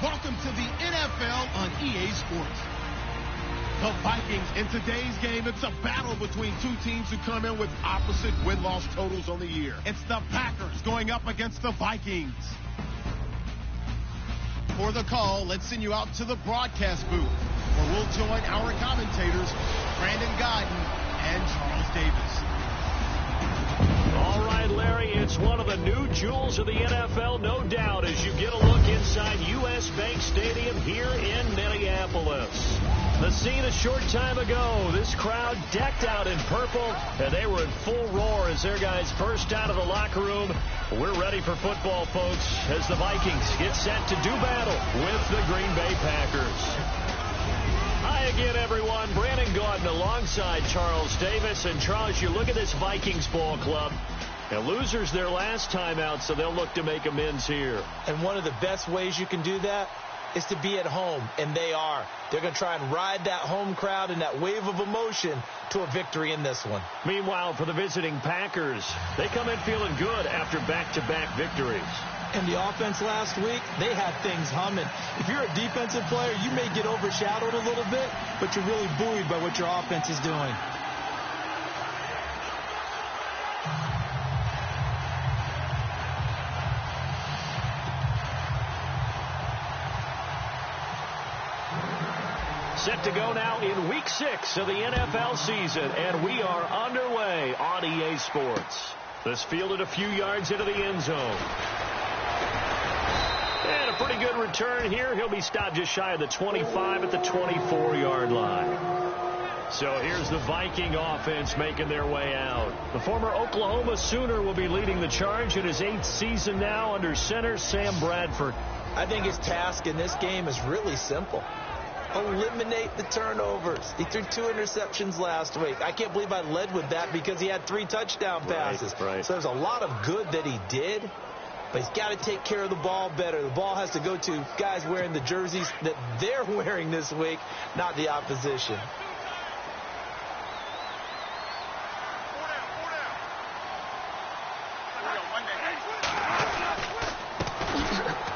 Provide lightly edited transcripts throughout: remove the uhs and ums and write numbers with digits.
Welcome to the NFL on EA Sports. The Vikings, in today's game, it's a battle between two teams who come in with opposite win-loss totals on the year. It's the Packers going up against the Vikings. For the call, let's send you out to the broadcast booth, where we'll join our commentators, Brandon Gaudin and Charles Davis. All right, Larry, it's one of the new jewels of the NFL, no doubt, as you get a look inside U.S. Bank Stadium here in Minneapolis. The scene a short time ago, this crowd decked out in purple, and they were in full roar as their guys burst out of the locker room. We're ready for football, folks, as the Vikings get set to do battle with the Green Bay Packers. Hi again, everyone. Brandon Gaudin alongside Charles Davis. And Charles, you look at this Vikings ball club. Now, losers their last time out, so they'll look to make amends here. And one of the best ways you can do that is to be at home, and they are. They're going to try and ride that home crowd and that wave of emotion to a victory in this one. Meanwhile, for the visiting Packers, they come in feeling good after back-to-back victories. And the offense last week, they had things humming. If you're a defensive player, you may get overshadowed a little bit, but you're really buoyed by what your offense is doing. Set to go now in Week 6 of the NFL season, and we are underway on EA Sports. This fielded a few yards into the end zone. And a pretty good return here. He'll be stopped just shy of the 25 at the 24-yard line. So here's the Viking offense making their way out. The former Oklahoma Sooner will be leading the charge in his 8th season now under center Sam Bradford. I think his task in this game is really simple. Eliminate the turnovers. He threw 2 interceptions last week. I can't believe I led with that because he had 3 touchdown passes. Right. So there's a lot of good that he did, but he's got to take care of the ball better. The ball has to go to guys wearing the jerseys that they're wearing this week, not the opposition.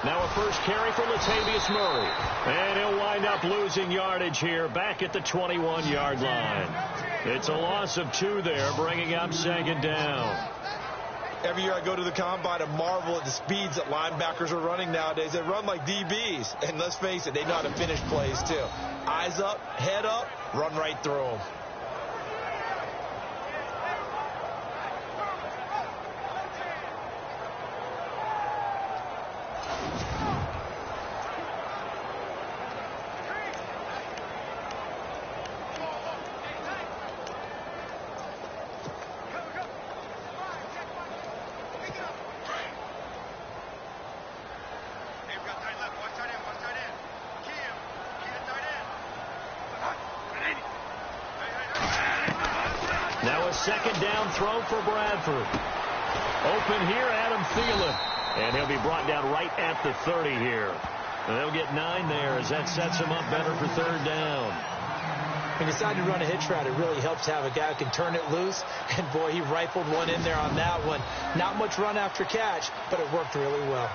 Now a first carry for Latavius Murray. And he'll wind up losing yardage here back at the 21-yard line. It's a loss of 2 there, bringing up second down. Every year I go to the combine and marvel at the speeds that linebackers are running nowadays. They run like DBs. And let's face it, they know how to finish plays too. Eyes up, head up, run right through them. Now a second down throw for Bradford. Open here, Adam Thielen. And he'll be brought down right at the 30 here. And they'll get 9 there as that sets him up better for third down. When you decide to run a hitch route, it really helps to have a guy who can turn it loose. And, boy, he rifled one in there on that one. Not much run after catch, but it worked really well.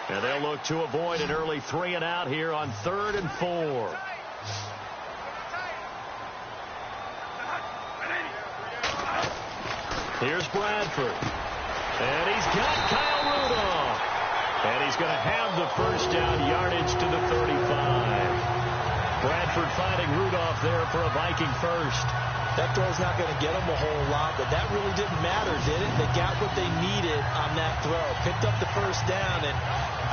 And they'll look to avoid an early 3 and out here on 3rd and 4. Here's Bradford. And he's got Kyle Rudolph. And he's going to have the first down yardage to the 35. Bradford finding Rudolph there for a Viking first. That throw's not going to get them a whole lot, but that really didn't matter, did it? They got what they needed on that throw. Picked up the first down, and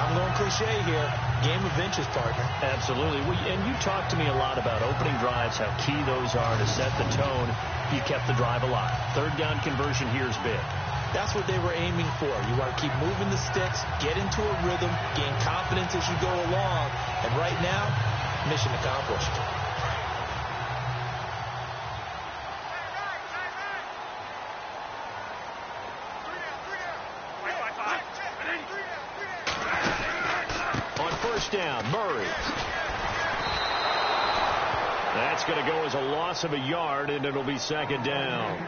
I'm going cliche here, game of inches, partner. Absolutely. And you talked to me a lot about opening drives, how key those are to set the tone. You kept the drive alive. Third down conversion here is big. That's what they were aiming for. You want to keep moving the sticks, get into a rhythm, gain confidence as you go along. And right now, mission accomplished. down. Murray. That's going to go as a loss of a yard, and it'll be second down.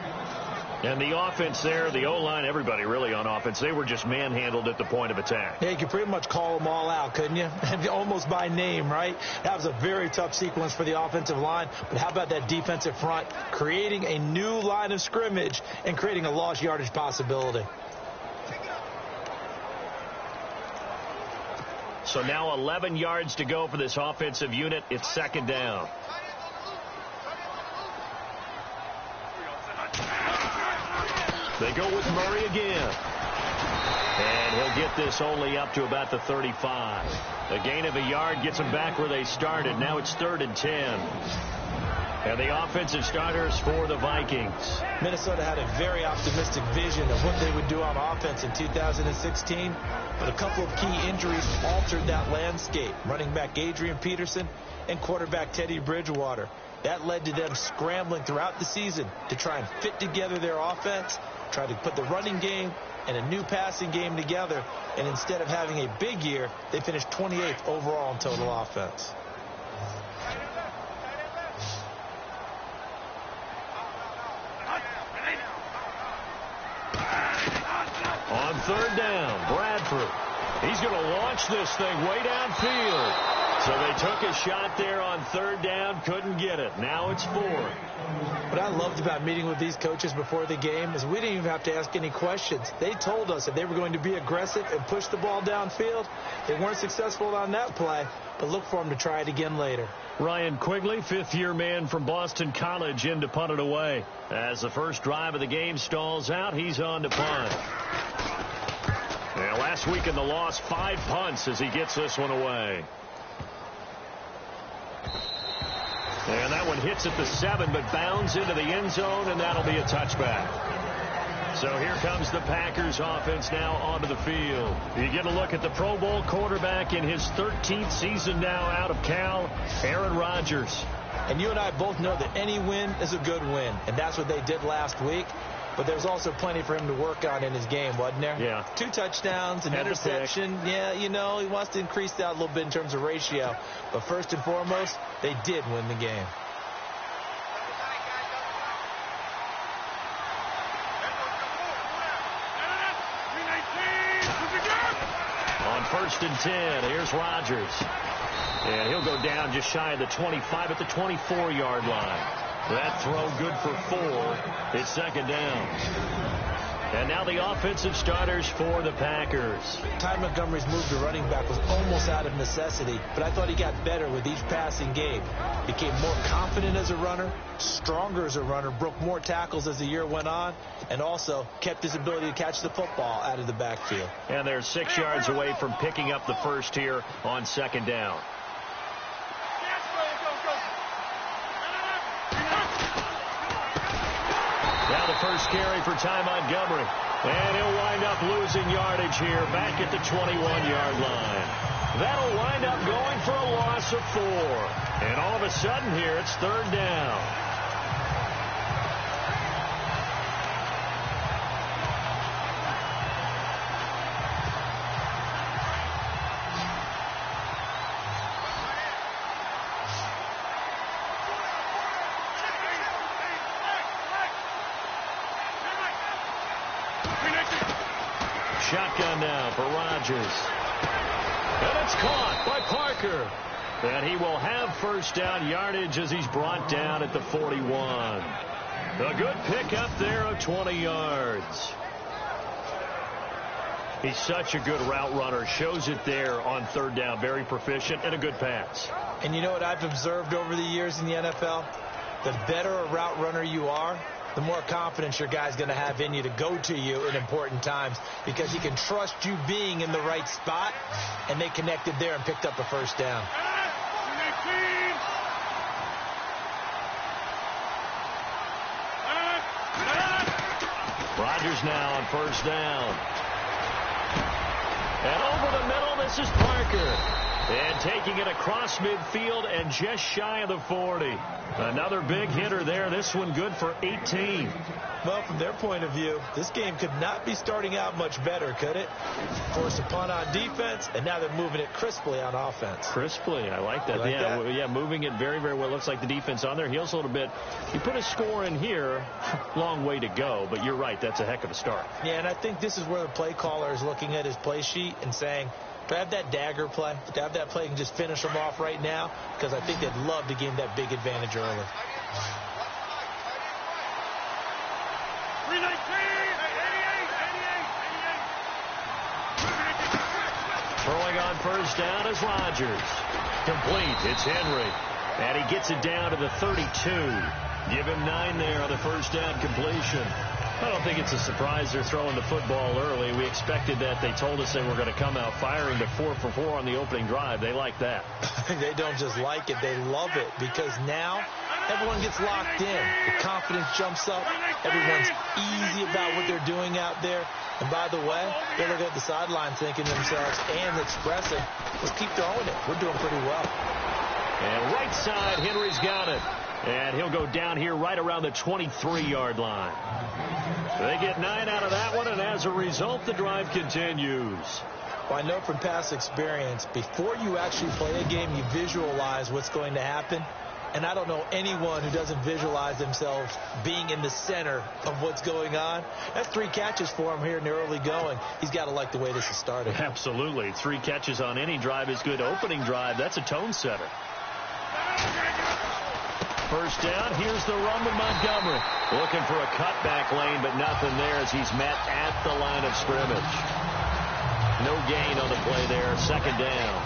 And the offense there, the O-line, everybody really on offense, they were just manhandled at the point of attack. Yeah, you could pretty much call them all out, couldn't you? Almost by name, right? That was a very tough sequence for the offensive line. But how about that defensive front creating a new line of scrimmage and creating a lost yardage possibility? So now 11 yards to go for this offensive unit. It's second down. They go with Murray again. And he'll get this only up to about the 35. A gain of a yard gets them back where they started. Now it's 3rd and 10. And the offensive starters for the Vikings. Minnesota had a very optimistic vision of what they would do on offense in 2016. But a couple of key injuries altered that landscape. Running back Adrian Peterson and quarterback Teddy Bridgewater. That led to them scrambling throughout the season to try and fit together their offense, try to put the running game and a new passing game together. And instead of having a big year, they finished 28th overall in total offense. On 3rd down, Bradford. He's going to launch this thing way downfield. So they took a shot there on 3rd down, couldn't get it. Now it's 4. What I loved about meeting with these coaches before the game is we didn't even have to ask any questions. They told us that they were going to be aggressive and push the ball downfield. They weren't successful on that play, but look for them to try it again later. Ryan Quigley, 5th-year man from Boston College, in to punt it away. As the first drive of the game stalls out, he's on to punt. Now, last week in the loss, 5 punts as he gets this one away. And that one hits at the 7, but bounds into the end zone, and that'll be a touchback. So here comes the Packers offense now onto the field. You get a look at the Pro Bowl quarterback in his 13th season now out of Cal, Aaron Rodgers. And you and I both know that any win is a good win, and that's what they did last week. But there's also plenty for him to work on in his game, wasn't there? Yeah. 2 touchdowns, an interception. Yeah, you know, he wants to increase that a little bit in terms of ratio. But first and foremost, they did win the game. On 1st and 10, here's Rodgers. And he'll go down just shy of the 25 at the 24-yard line. That throw good for 4. It's second down. And now the offensive starters for the Packers. Ty Montgomery's move to running back was almost out of necessity, but I thought he got better with each passing game. Became more confident as a runner, stronger as a runner, broke more tackles as the year went on, and also kept his ability to catch the football out of the backfield. And they're 6 yards away from picking up the first here on second down. Now the first carry for Ty Montgomery. And he'll wind up losing yardage here back at the 21-yard line. That'll wind up going for a loss of 4. And all of a sudden here, it's 3rd down. Shotgun now for Rodgers. And it's caught by Parker. And he will have first down yardage as he's brought down at the 41. A good pickup there of 20 yards. He's such a good route runner. Shows it there on 3rd down. Very proficient and a good pass. And you know what I've observed over the years in the NFL? The better a route runner you are, the more confidence your guy's going to have in you to go to you in important times because he can trust you being in the right spot, and they connected there and picked up a first down. Rodgers now on first down. And over the middle, this is Parker. And taking it across midfield and just shy of the 40. Another big hitter there. This one good for 18. Well, from their point of view, this game could not be starting out much better, could it? Force a punt on defense, and now they're moving it crisply on offense. Crisply, I like that. Yeah, moving it very, very well. Looks like the defense on their heels a little bit. You put a score in here, long way to go, but you're right, that's a heck of a start. Yeah, and I think this is where the play caller is looking at his play sheet and saying, to have that dagger play, to have that play and just finish them off right now, because I think they'd love to gain that big advantage early. Throwing on first down is Rodgers. Complete. It's Henry. And he gets it down to the 32. Give him 9 there on the first down completion. I don't think it's a surprise they're throwing the football early. We expected that. They told us they were going to come out firing to 4 for 4 on the opening drive. They like that. They don't just like it. They love it because now everyone gets locked in. The confidence jumps up. Everyone's easy about what they're doing out there. And by the way, they're looking at the sideline thinking to themselves and expressing, let's keep throwing it. We're doing pretty well. And right side, Henry's got it. And he'll go down here right around the 23-yard line. They get 9 out of that one, and as a result, the drive continues. Well, I know from past experience, before you actually play a game, you visualize what's going to happen. And I don't know anyone who doesn't visualize themselves being in the center of what's going on. That's 3 catches for him here in the early going. He's got to like the way this is starting. Absolutely. 3 catches on any drive is good. Opening drive, that's a tone setter. First down, here's the run with Montgomery. Looking for a cutback lane, but nothing there as he's met at the line of scrimmage. No gain on the play there. Second down.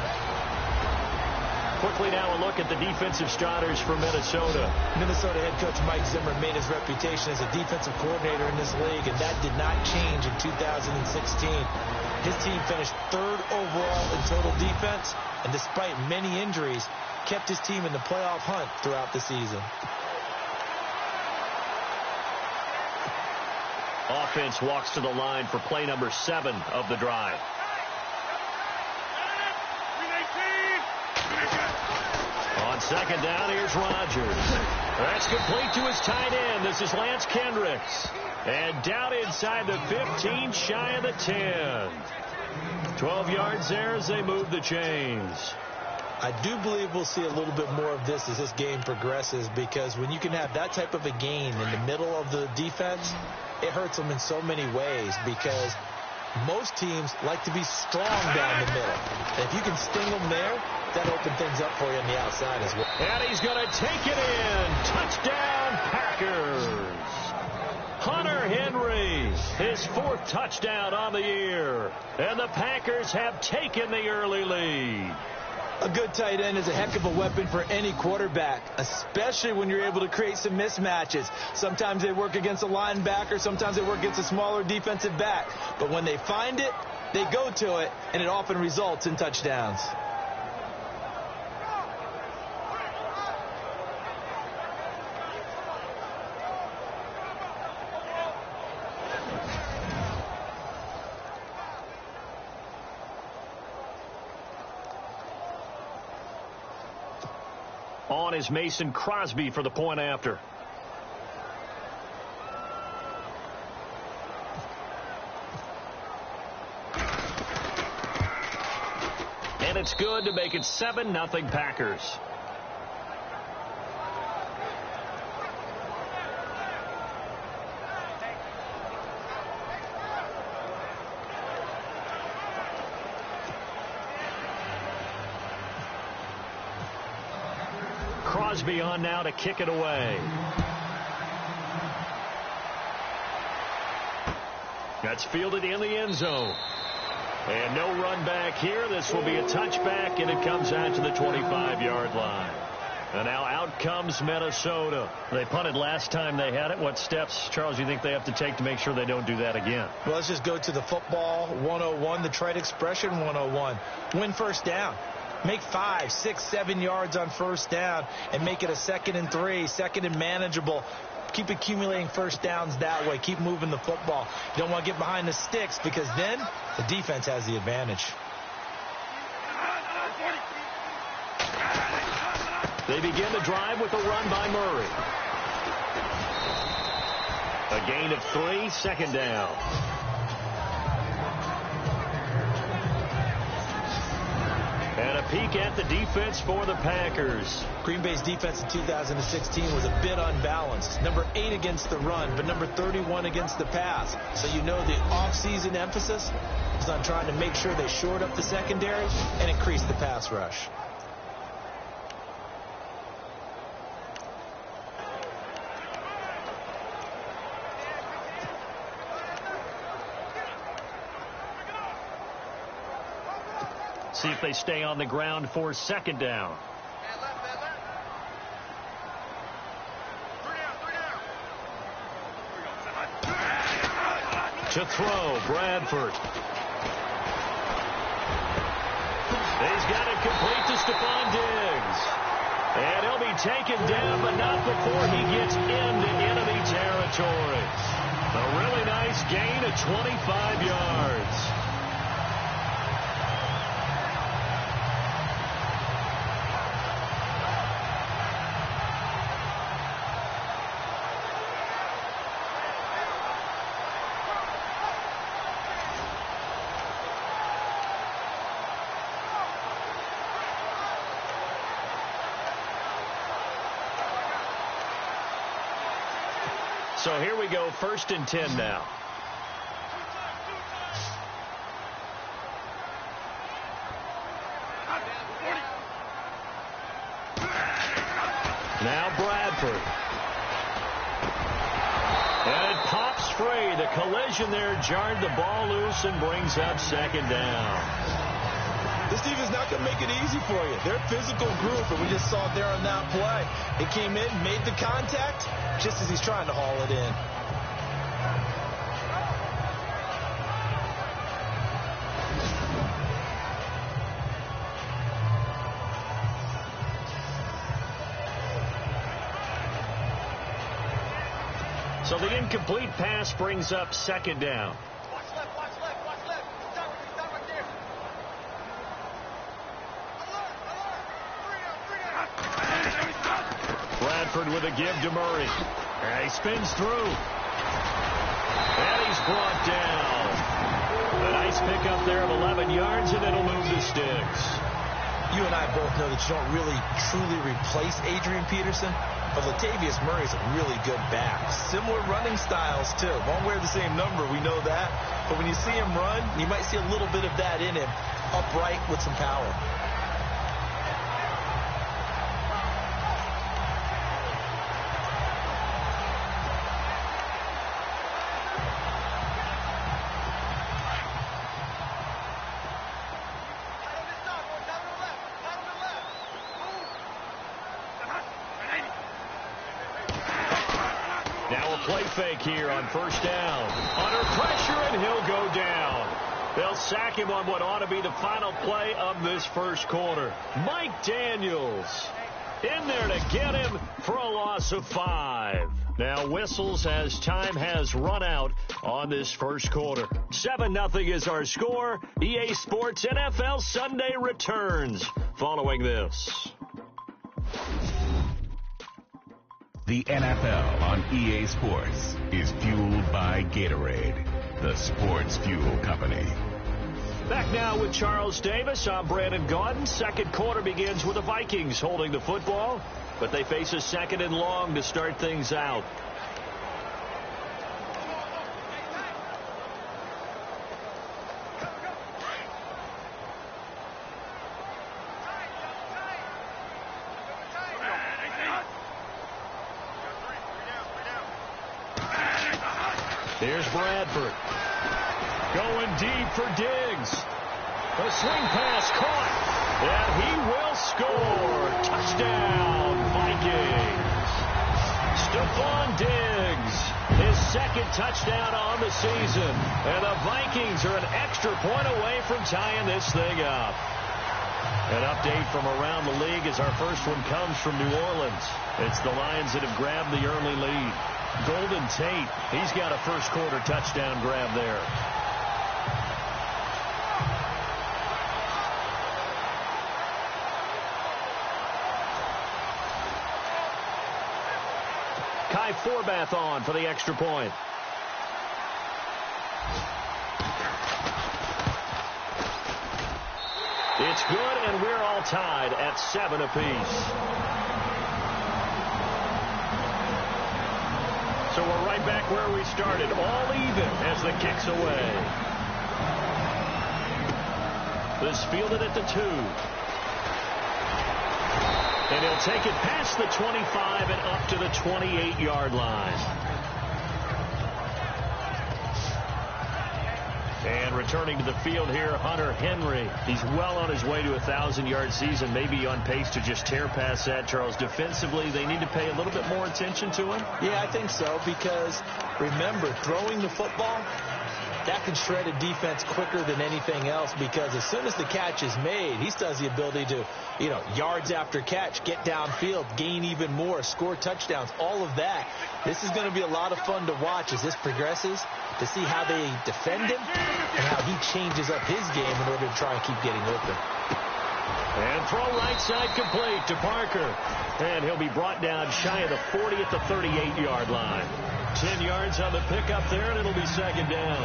Quickly now a look at the defensive starters for Minnesota. Minnesota head coach Mike Zimmer made his reputation as a defensive coordinator in this league, and that did not change in 2016. His team finished 3rd overall in total defense, and despite many injuries, kept his team in the playoff hunt throughout the season. Offense walks to the line for play number 7 of the drive. On second down, here's Rodgers. That's complete to his tight end. This is Lance Kendricks. And down inside the 15, shy of the 10. 12 yards there as they move the chains. I do believe we'll see a little bit more of this as this game progresses, because when you can have that type of a gain in the middle of the defense, it hurts them in so many ways, because most teams like to be strong down the middle. And if you can sting them there, that opens things up for you on the outside as well. And he's going to take it in. Touchdown, Packers. Hunter Henry, his 4th touchdown on the year. And the Packers have taken the early lead. A good tight end is a heck of a weapon for any quarterback, especially when you're able to create some mismatches. Sometimes they work against a linebacker, sometimes they work against a smaller defensive back. But when they find it, they go to it, and it often results in touchdowns. On is Mason Crosby for the point after. And it's good to make it 7-0 Packers. Crosby on now to kick it away. That's fielded in the end zone. And no run back here. This will be a touchback, and it comes out to the 25-yard line. And now out comes Minnesota. They punted last time they had it. What steps, Charles, do you think they have to take to make sure they don't do that again? Well, let's just go to the football 101, the trite expression 101. Win first down. Make 5, 6, 7 yards on first down and make it a 2nd and 3, 2nd and manageable. Keep accumulating first downs that way. Keep moving the football. You don't want to get behind the sticks, because then the defense has the advantage. They begin the drive with a run by Murray. A gain of 3, second down. And a peek at the defense for the Packers. Green Bay's defense in 2016 was a bit unbalanced. Number 8 against the run, but number 31 against the pass. So you know the offseason emphasis is on trying to make sure they shored up the secondary and increase the pass rush. See if they stay on the ground for second down. To throw, Bradford. He's got it complete to Stephon Diggs. And he'll be taken down, but not before he gets into enemy territory. A really nice gain of 25 yards. So here we go, 1st and 10 now. Now Bradford. And it pops free. The collision there jarred the ball loose and brings up second down. This defense not going to make it easy for you. They're a physical group, and we just saw it there on that play. It came in, made the contact, just as he's trying to haul it in. So the incomplete pass brings up second down. Bradford with a give to Murray. And he spins through. And he's brought down. A nice pickup there of 11 yards, and it'll move the sticks. You and I both know that you don't really truly replace Adrian Peterson, but Latavius Murray's a really good back. Similar running styles, too. Won't wear the same number, we know that. But when you see him run, you might see a little bit of that in him, upright with some power. Play fake here on 1st down. Under pressure, and he'll go down. They'll sack him on what ought to be the final play of this first quarter. Mike Daniels in there to get him for a loss of 5. Now whistles as time has run out on this first quarter. 7-0 is our score. EA Sports NFL Sunday returns following this. The NFL on EA Sports is fueled by Gatorade, the sports fuel company. Back now with Charles Davis. I'm Brandon Gaudin. Second quarter begins with the Vikings holding the football, but they face a 2nd and long to start things out. Here's Bradford. Going deep for Diggs. A swing pass caught. And he will score. Touchdown, Vikings. Stephon Diggs, his 2nd touchdown on the season. And the Vikings are an extra point away from tying this thing up. An update from around the league as our first one comes from New Orleans. It's the Lions that have grabbed the early lead. Golden Tate, he's got a first quarter touchdown grab there. Ty Forbath on for the extra point. It's good, and we're all tied at 7 apiece. So we're right back where we started, all even as the kick's away. This fielded at the 2. And he'll take it past the 25 and up to the 28-yard line. And returning to the field here, Hunter Henry. He's well on his way to a 1,000-yard season, maybe on pace to just tear past that, Charles. Defensively, they need to pay a little bit more attention to him? Yeah, I think so, because remember, throwing the football, that can shred a defense quicker than anything else, because as soon as the catch is made, he still has the ability to, yards after catch, get downfield, gain even more, score touchdowns, all of that. This is going to be a lot of fun to watch as this progresses, to see how they defend him and how he changes up his game in order to try and keep getting open. And throw right side complete to Parker. And he'll be brought down shy of the 40 at the 38-yard line. 10 yards on the pickup there, and it'll be second down.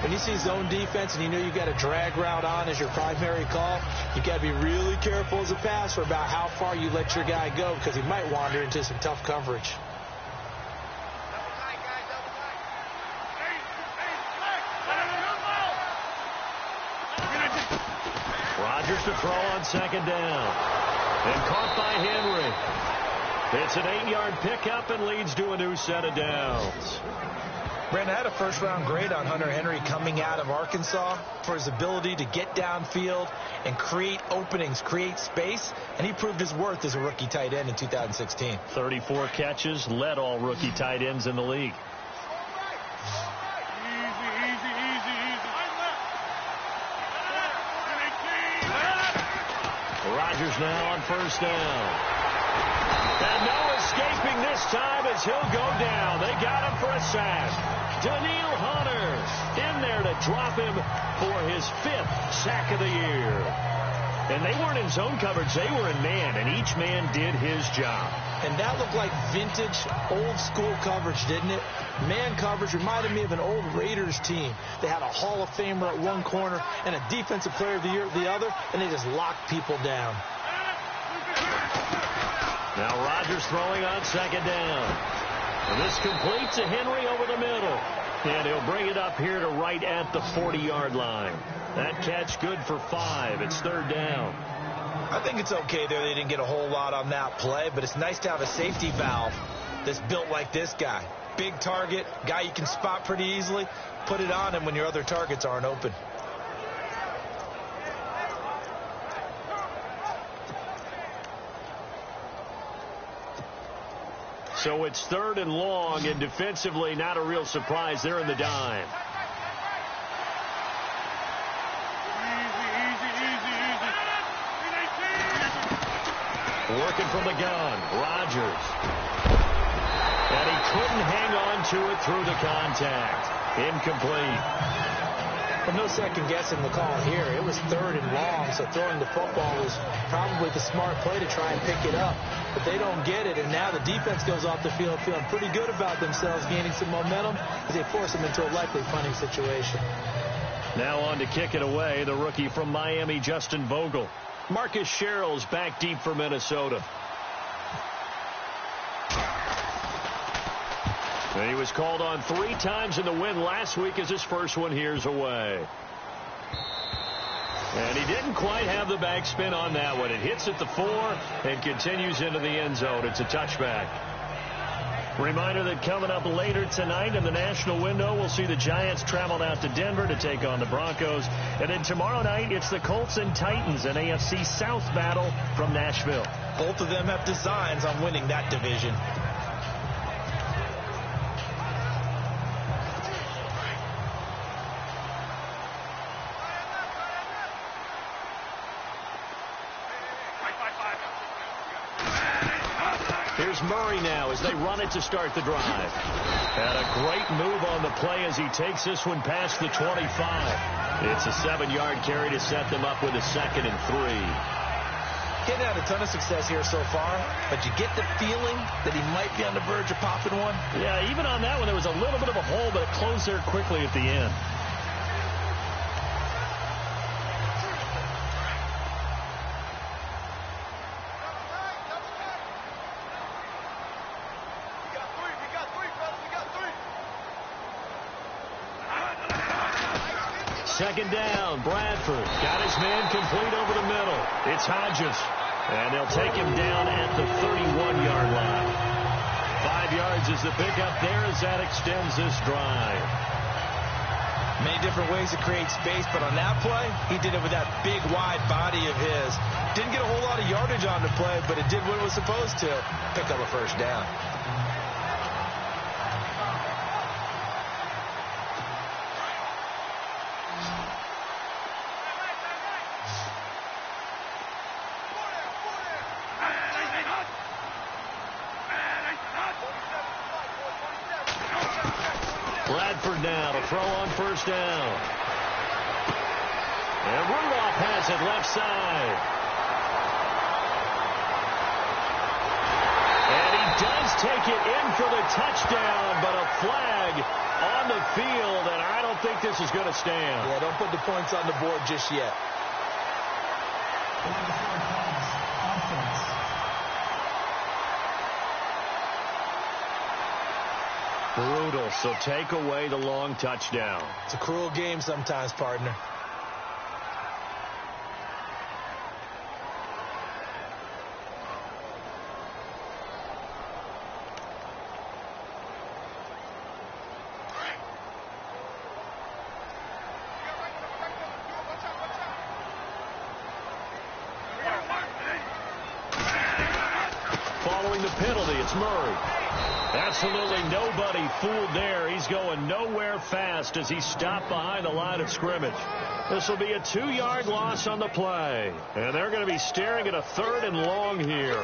When you see zone defense and you know you've got a drag route on as your primary call, you've got to be really careful as a passer about how far you let your guy go, because he might wander into some tough coverage. Rodgers to throw on second down. And caught by Henry. It's an 8-yard pickup and leads to a new set of downs. Brandon, I had a first-round grade on Hunter Henry coming out of Arkansas for his ability to get downfield and create openings, create space, and he proved his worth as a rookie tight end in 2016. 34 catches, led all rookie tight ends in the league. Rodgers now on first down. And no escaping this time as he'll go down. They got him for a sack. Danielle Hunter in there to drop him for his 5th sack of the year. And they weren't in zone coverage. They were in man, and each man did his job. And that looked like vintage, old-school coverage, didn't it? Man coverage reminded me of an old Raiders team. They had a Hall of Famer at one corner and a Defensive Player of the Year at the other, and they just locked people down. Now Rodgers throwing on second down. And this complete to Henry over the middle. And he'll bring it up here to right at the 40-yard line. That catch good for 5. It's third down. I think it's okay there. They didn't get a whole lot on that play, but it's nice to have a safety valve that's built like this guy. Big target, guy you can spot pretty easily. Put it on him when your other targets aren't open. So it's third and long, and defensively not a real surprise. They're in the dime. Working from the gun, Rodgers. And he couldn't hang on to it through the contact. Incomplete. Well, no second guessing the call here. It was third and long, so throwing the football was probably the smart play to try and pick it up. But they don't get it, and now the defense goes off the field feeling pretty good about themselves, gaining some momentum as they force them into a likely punting situation. Now on to kick it away, the rookie from Miami, Justin Vogel. Marcus Sherrill's back deep for Minnesota. And he was called on 3 times in the win last week as his first one here's away. And he didn't quite have the backspin on that one. It hits at the 4 and continues into the end zone. It's a touchback. Reminder that coming up later tonight in the national window, we'll see the Giants travel out to Denver to take on the Broncos. And then tomorrow night, it's the Colts and Titans, an AFC South battle from Nashville. Both of them have designs on winning that division. Here's Murray now as they run it to start the drive. And a great move on the play as he takes this one past the 25. It's a 7-yard carry to set them up with a 2nd and 3. Getting had a ton of success here so far, but you get the feeling that he might be on the verge of popping one. Yeah, even on that one, there was a little bit of a hole, but it closed there quickly at the end. Second down, Bradford got his man complete over the middle. It's Hodges, and they'll take him down at the 31-yard line. 5 yards is the pickup there as that extends this drive. Many different ways to create space, but on that play, he did it with that big, wide body of his. Didn't get a whole lot of yardage on the play, but it did what it was supposed to. Pick up a first down. Bradford now to throw on first down. And Rudolph has it left side. And he does take it in for the touchdown, but a flag on the field, and I don't think this is going to stand. Yeah, don't put the points on the board just yet. Brutal, so take away the long touchdown. It's a cruel game sometimes, partner. Following the penalty, it's Murray. Absolutely nobody fooled there. He's going nowhere fast as he stopped behind the line of scrimmage. This will be a 2-yard loss on the play. And they're going to be staring at a 3rd and long here.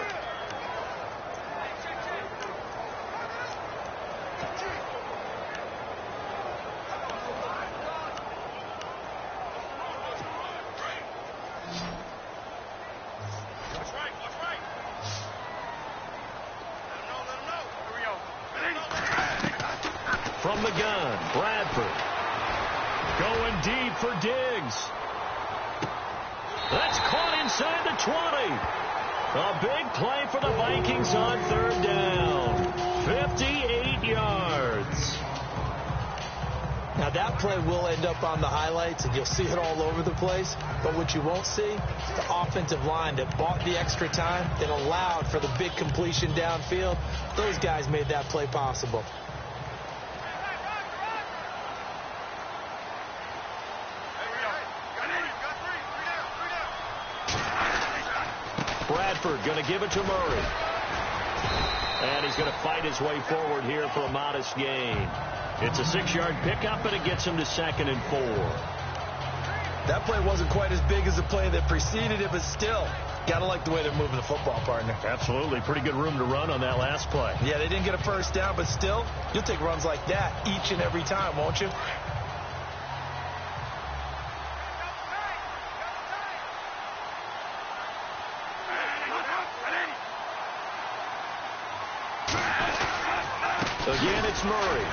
From the gun, Bradford going deep for Diggs. That's caught inside the 20. A big play for the Vikings on 3rd down. 58 yards. Now that play will end up on the highlights, and you'll see it all over the place. But what you won't see is the offensive line that bought the extra time, that allowed for the big completion downfield. Those guys made that play possible. Bradford going to give it to Murray. And he's going to fight his way forward here for a modest gain. It's a 6-yard pickup, and it gets him to 2nd and 4. That play wasn't quite as big as the play that preceded it, but still, got to like the way they're moving the football, partner. Absolutely. Pretty good room to run on that last play. Yeah, they didn't get a first down, but still, you'll take runs like that each and every time, won't you? Again, it's Murray.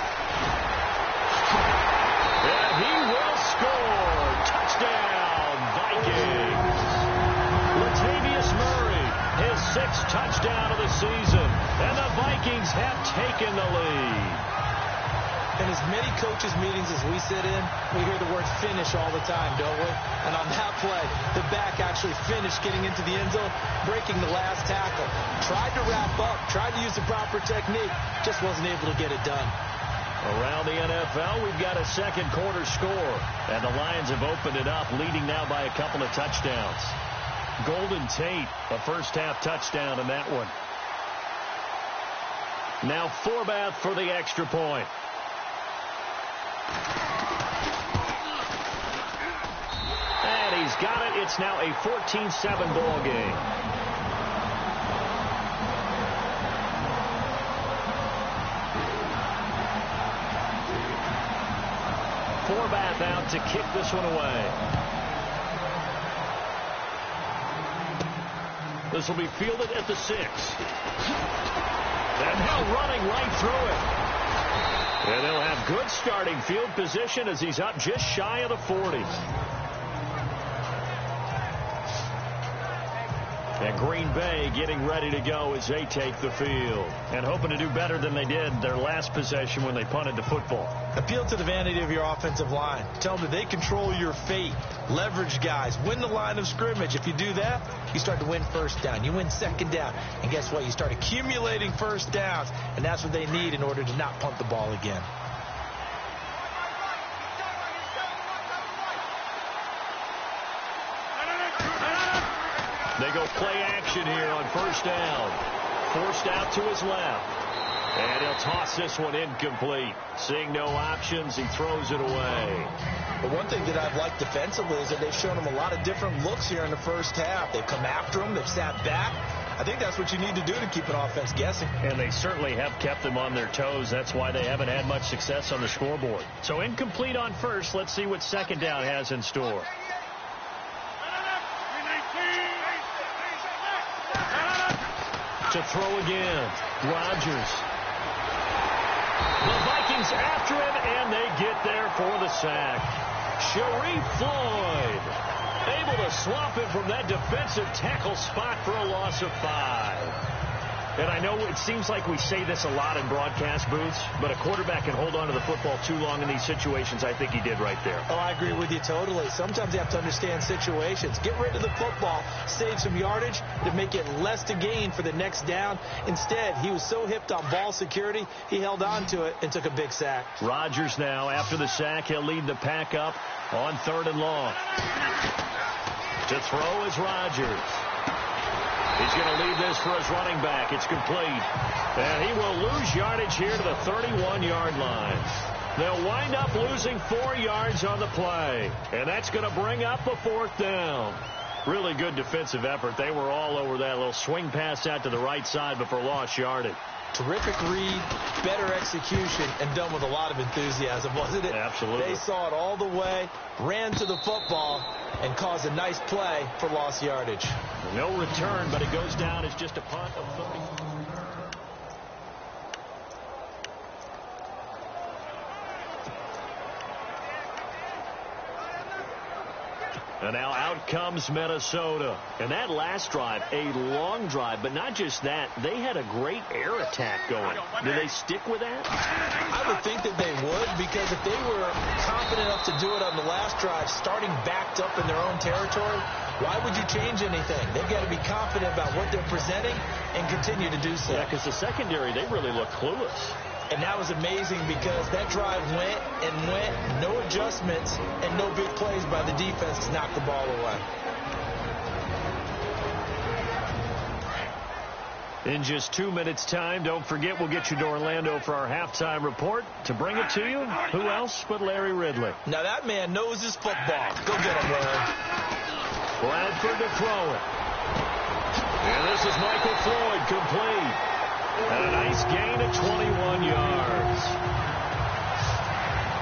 And he will score. Touchdown, Vikings. Latavius Murray, his 6th touchdown of the season. And the Vikings have taken the lead. In as many coaches' meetings as we sit in, we hear the word finish all the time, don't we? And on that play, the back actually finished getting into the end zone, breaking the last tackle. Tried to wrap up, tried to use the proper technique, just wasn't able to get it done. Around the NFL, we've got a 2nd quarter score. And the Lions have opened it up, leading now by a couple of touchdowns. Golden Tate, a first-half touchdown in that one. Now Forbath for the extra point. And he's got it. It's now a 14-7 ball game. Forbath out to kick this one away. This will be fielded at the 6. And now running right through it. And they'll have good starting field position as he's up just shy of the 40. And Green Bay getting ready to go as they take the field. And hoping to do better than they did their last possession when they punted the football. Appeal to the vanity of your offensive line. Tell them that they control your fate. Leverage guys. Win the line of scrimmage. If you do that, you start to win first down. You win second down. And guess what? You start accumulating first downs. And that's what they need in order to not punt the ball again. They go play action here on first down. Forced out to his left. And he'll toss this one incomplete. Seeing no options, he throws it away. But one thing that I've liked defensively is that they've shown him a lot of different looks here in the first half. They've come after him. They've sat back. I think that's what you need to do to keep an offense guessing. And they certainly have kept them on their toes. That's why they haven't had much success on the scoreboard. So incomplete on first. Let's see what second down has in store. To throw again. Rodgers. The Vikings after him, and they get there for the sack. Sharif Floyd able to swap him from that defensive tackle spot for a loss of 5. And I know it seems like we say this a lot in broadcast booths, but a quarterback can hold on to the football too long in these situations. I think he did right there. Oh, I agree with you totally. Sometimes you have to understand situations. Get rid of the football, save some yardage to make it less to gain for the next down. Instead, he was so hipped on ball security, he held on to it and took a big sack. Rodgers now, after the sack, he'll lead the pack up on 3rd and long. To throw is Rodgers. He's going to leave this for his running back. It's complete. And he will lose yardage here to the 31-yard line. They'll wind up losing 4 yards on the play. And that's going to bring up a 4th down. Really good defensive effort. They were all over that little swing pass out to the right side, but for lost yardage. Terrific read, better execution, and done with a lot of enthusiasm, wasn't it? Absolutely. They saw it all the way, ran to the football, and caused a nice play for lost yardage. No return, but it goes down as just a punt of 30. And now out comes Minnesota. And that last drive, a long drive, but not just that. They had a great air attack going. Do they stick with that? I would think that they would, because if they were confident enough to do it on the last drive, starting backed up in their own territory, why would you change anything? They've got to be confident about what they're presenting and continue to do so. Yeah, because the secondary, they really look clueless. And that was amazing because that drive went and went, no adjustments, and no big plays by the defense to knock the ball away. In just 2 minutes' time, don't forget we'll get you to Orlando for our halftime report. To bring it to you, who else but Larry Ridley? Now that man knows his football. Go get him, Larry. Bradford to throw it. And this is Michael Floyd, complete. And a nice gain of 21 yards.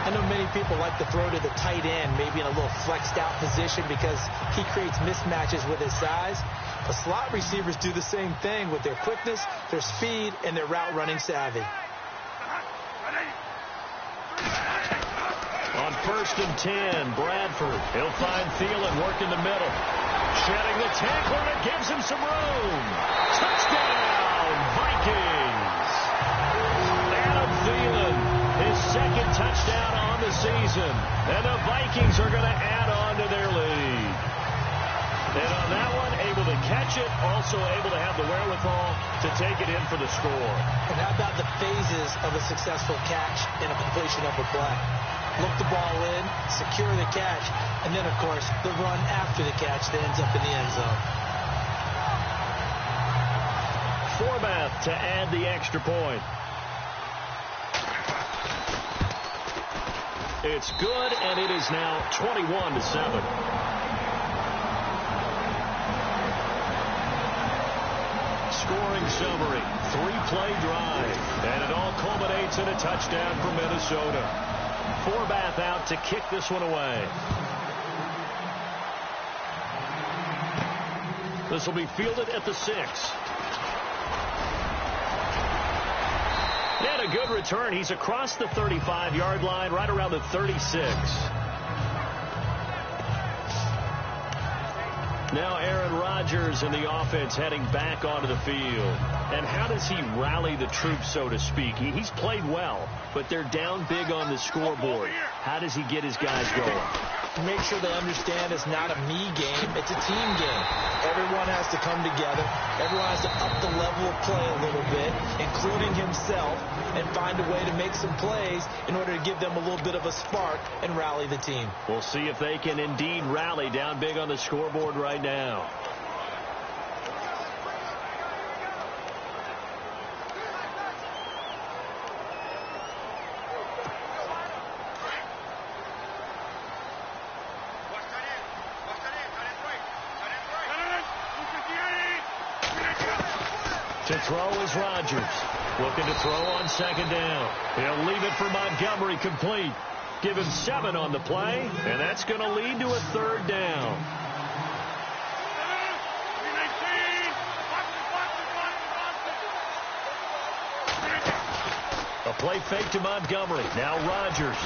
I know many people like to throw to the tight end, maybe in a little flexed out position because he creates mismatches with his size. But slot receivers do the same thing with their quickness, their speed, and their route running savvy. On 1st and 10, Bradford. He'll find Thielen work in the middle. Shedding the tackler, and it gives him some room. Touchdown, Vikings. Adam Thielen, his 2nd touchdown on the season. And the Vikings are going to add on to their lead. And on that one, able to catch it, also able to have the wherewithal to take it in for the score. And how about the phases of a successful catch and a completion of a play? Look the ball in, secure the catch, and then, of course, the run after the catch that ends up in the end zone. Forbath to add the extra point. It's good, and it is now 21-7. Scoring summary, 3-play drive, and it all culminates in a touchdown for Minnesota. Forbath out to kick this one away. This will be fielded at the 6. And a good return. He's across the 35-yard line, right around the 36. Now Aaron Rodgers in the offense heading back onto the field. And how does he rally the troops, so to speak? He's played well, but they're down big on the scoreboard. How does he get his guys going? Make sure they understand it's not a me game, it's a team game. Everyone has to come together. Everyone has to up the level of play a little bit, including himself, and find a way to make some plays in order to give them a little bit of a spark and rally the team. We'll see if they can indeed rally down big on the scoreboard right now. To throw is Rodgers. Looking to throw on second down. He'll leave it for Montgomery complete. Give him 7 on the play, and that's going to lead to a third down. A play fake to Montgomery. Now Rodgers.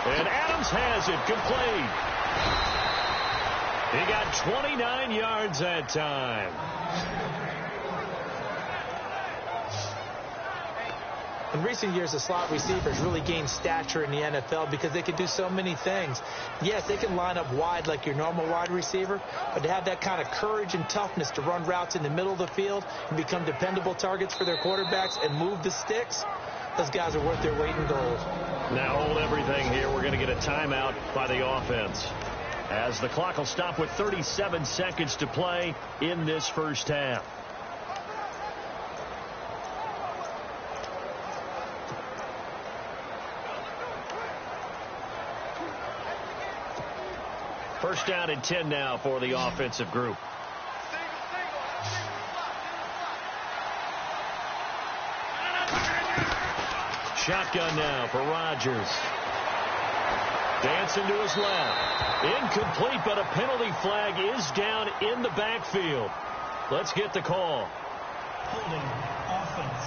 And Adams has it complete. He got 29 yards that time. In recent years, the slot receivers really gained stature in the NFL because they can do so many things. Yes, they can line up wide like your normal wide receiver, but to have that kind of courage and toughness to run routes in the middle of the field and become dependable targets for their quarterbacks and move the sticks, those guys are worth their weight in gold. Now hold everything here. We're going to get a timeout by the offense, as the clock will stop with 37 seconds to play in this first half. First down and 10 now for the offensive group. Shotgun now for Rodgers. Dancing to his left. Incomplete, but a penalty flag is down in the backfield. Let's get the call. Holding offense.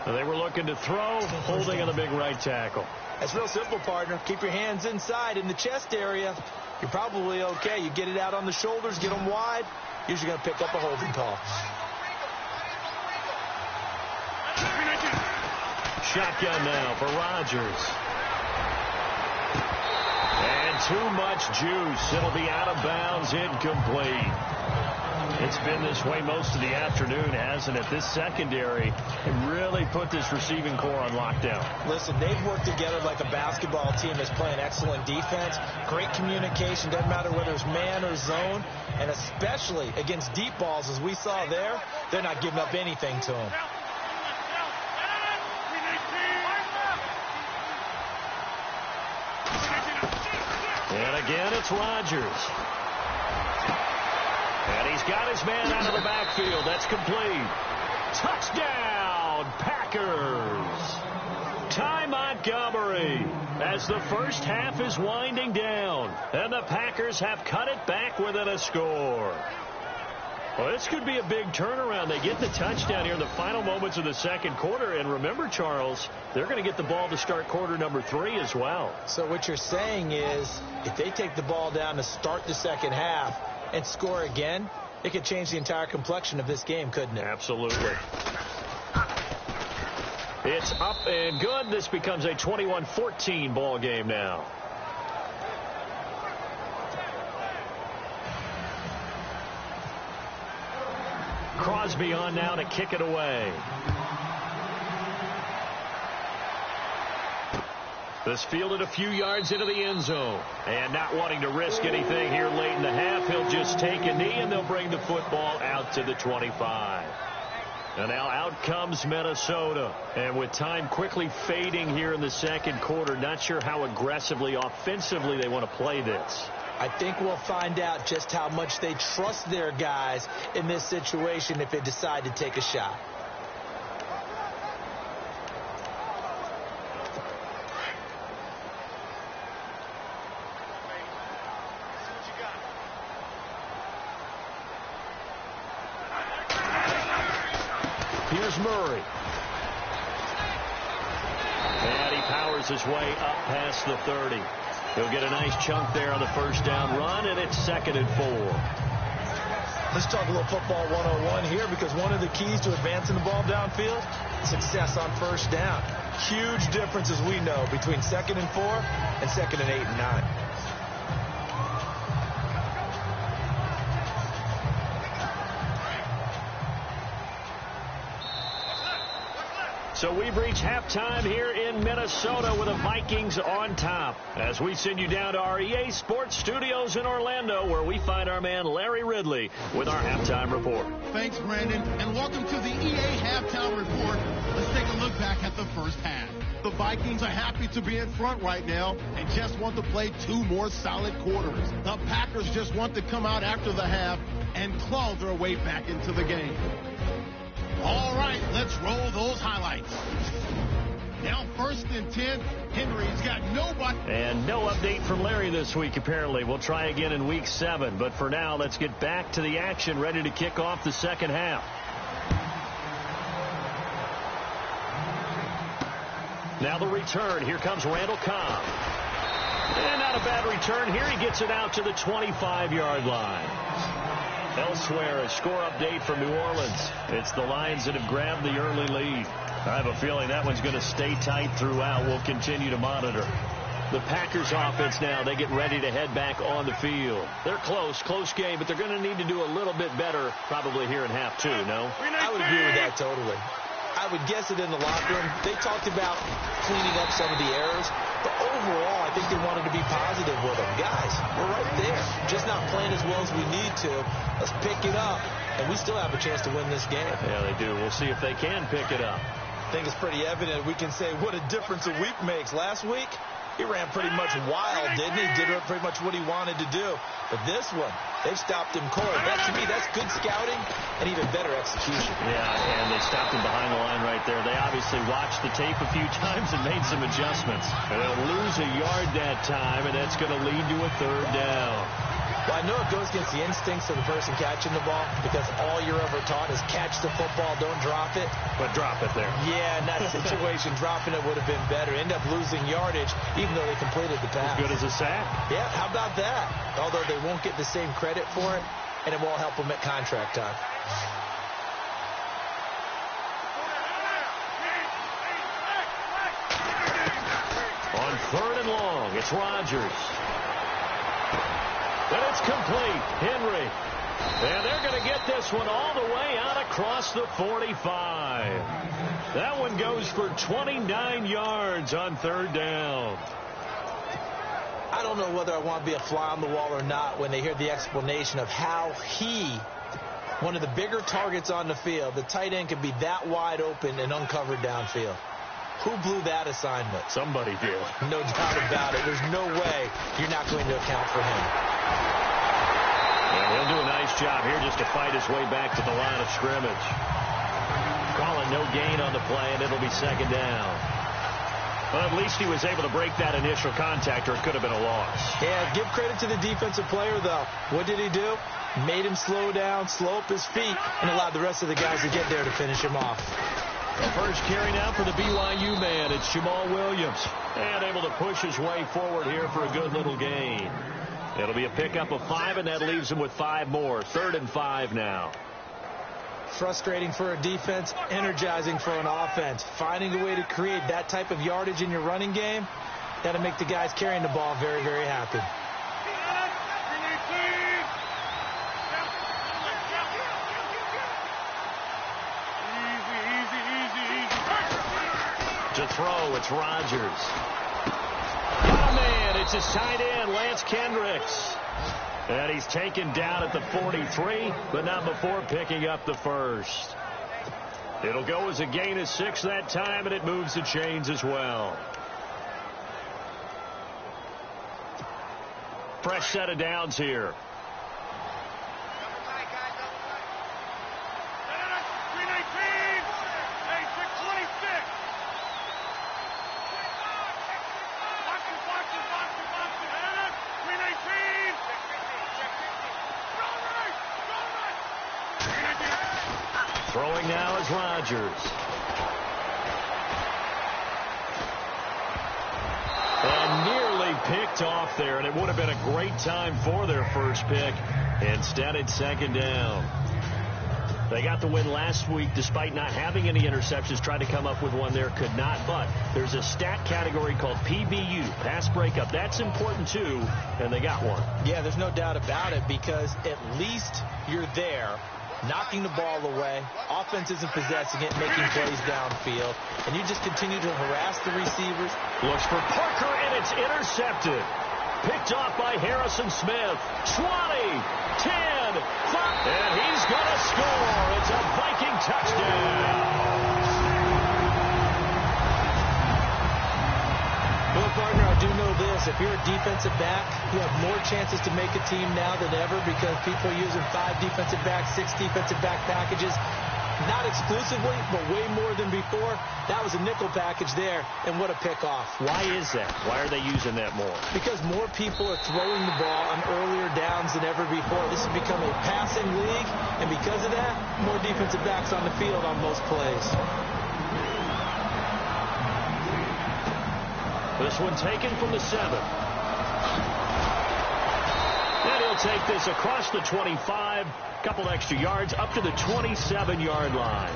They were looking to throw, holding on the big right tackle. That's real simple, partner. Keep your hands inside in the chest area. You're probably okay. You get it out on the shoulders, get them wide. Usually going to pick up a holding call. Shotgun now for Rodgers. And too much juice. It'll be out of bounds, incomplete. It's been this way most of the afternoon, hasn't it? This secondary can really put this receiving core on lockdown. Listen, they've worked together like a basketball team that's playing excellent defense. Great communication. Doesn't matter whether it's man or zone. And especially against deep balls, as we saw there, they're not giving up anything to them. And again, it's Rodgers. And he's got his man out of the backfield. That's complete. Touchdown, Packers. Ty Montgomery, as the first half is winding down. And the Packers have cut it back within a score. Well, this could be a big turnaround. They get the touchdown here in the final moments of the second quarter. And remember, Charles, they're going to get the ball to start quarter number 3 as well. So what you're saying is, if they take the ball down to start the second half and score again, it could change the entire complexion of this game, couldn't it? Absolutely. It's up and good. This becomes a 21-14 ball game now. Crosby on now to kick it away. This fielded a few yards into the end zone. And not wanting to risk anything here late in the half, he'll just take a knee and they'll bring the football out to the 25. And now out comes Minnesota. And with time quickly fading here in the second quarter, not sure how aggressively, offensively they want to play this. I think we'll find out just how much they trust their guys in this situation if they decide to take a shot. Here's Murray. And he powers his way up past the 30. He'll get a nice chunk there on the first down run, and it's 2nd and 4. Let's talk a little football 101 here, because one of the keys to advancing the ball downfield, success on first down. Huge difference, as we know, between 2nd and 4 and 2nd and 8 and 9. So we've reached halftime here in Minnesota with the Vikings on top, as we send you down to our EA Sports Studios in Orlando, where we find our man Larry Ridley with our halftime report. Thanks, Brandon, and welcome to the EA Halftime Report. Let's take a look back at the first half. The Vikings are happy to be in front right now and just want to play 2 more solid quarters. The Packers just want to come out after the half and claw their way back into the game. All right, let's roll those highlights. Now 1st and 10. Henry's got nobody. And no update from Larry this week, apparently. We'll try again in week 7. But for now, let's get back to the action, ready to kick off the second half. Now the return. Here comes Randall Cobb. And not a bad return here. He gets it out to the 25-yard line. Elsewhere, a score update from New Orleans. It's the Lions that have grabbed the early lead. I have a feeling that one's going to stay tight throughout. We'll continue to monitor. The Packers offense now, they get ready to head back on the field. They're close game, but they're going to need to do a little bit better probably here in half 2, no? I would agree with that totally. I would guess it in the locker room. They talked about cleaning up some of the errors, but overall, I think they wanted to be positive with them. Guys, we're right there. Just not playing as well as we need to. Let's pick it up, and we still have a chance to win this game. Yeah, they do. We'll see if they can pick it up. I think it's pretty evident. We can say what a difference a week makes. Last week, he ran pretty much wild, didn't he? Did pretty much what he wanted to do. But this one, they've stopped him cold. To me, that's good scouting and even better execution. Yeah, and they stopped him behind the line right there. They obviously watched the tape a few times and made some adjustments. And they'll lose a yard that time, and that's going to lead to a 3rd down. Well, I know it goes against the instincts of the person catching the ball, because all you're ever taught is catch the football, don't drop it. But drop it there. Yeah, in that situation, dropping it would have been better. End up losing yardage, even though they completed the pass. As good as a sack. Yeah, how about that? Although they won't get the same credit for it, and it won't help them at contract time. On 3rd and long, it's Rodgers. And it's complete. Henry. And they're going to get this one all the way out across the 45. That one goes for 29 yards on 3rd down. I don't know whether I want to be a fly on the wall or not when they hear the explanation of how one of the bigger targets on the field, the tight end, could be that wide open and uncovered downfield. Who blew that assignment? Somebody did. No doubt about it. There's no way you're not going to account for him. And he'll do a nice job here just to fight his way back to the line of scrimmage. Calling no gain on the play, and it'll be 2nd down. Well, at least he was able to break that initial contact, or it could have been a loss. Yeah, give credit to the defensive player, though. What did he do? Made him slow down, slow up his feet, and allowed the rest of the guys to get there to finish him off. The first carry now for the BYU man. It's Jamal Williams. And able to push his way forward here for a good little gain. It'll be a pickup of 5, and that leaves him with 5 more. 3rd and 5 now. Frustrating for a defense, energizing for an offense. Finding a way to create that type of yardage in your running game, that'll make the guys carrying the ball very, very happy. To throw, it's Rodgers. Oh, man, it's his tight end, Lance Kendricks. And he's taken down at the 43, but not before picking up the first. It'll go as a gain of 6 that time, and it moves the chains as well. Fresh set of downs here. Throwing now is Rodgers. And nearly picked off there, and it would have been a great time for their first pick. Instead, it's second down. They got the win last week despite not having any interceptions. Tried to come up with one there, could not. But there's a stat category called PBU, pass breakup. That's important, too, and they got one. Yeah, there's no doubt about it, because at least you're there, knocking the ball away. Offense isn't possessing it, making plays downfield. And you just continue to harass the receivers. Looks for Parker, and it's intercepted. Picked off by Harrison Smith. 20, 10, 5, and he's going to score. It's a Viking touchdown. Well, partner, I do know this. If you're a defensive back, you have more chances to make a team now than ever, because people are using 5 defensive backs, 6 defensive back packages. Not exclusively, but way more than before. That was a nickel package there, and what a pickoff. Why is that? Why are they using that more? Because more people are throwing the ball on earlier downs than ever before. This has become a passing league, and because of that, more defensive backs on the field on most plays. This one taken from the 7. And he'll take this across the 25. Couple extra yards up to the 27-yard line.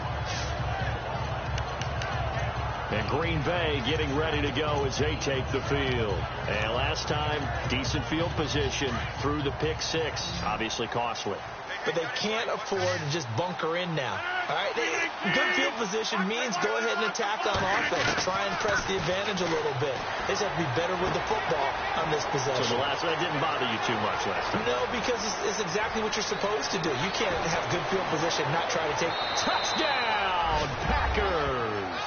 And Green Bay getting ready to go as they take the field. And last time, decent field position through the pick 6. Obviously costly. But they can't afford to just bunker in now. All right, good field position means go ahead and attack on offense. Try and press the advantage a little bit. They just have to be better with the football on this possession. So the last one didn't bother you too much last time? No, because it's exactly what you're supposed to do. You can't have good field position and not try to take. Touchdown, Packers!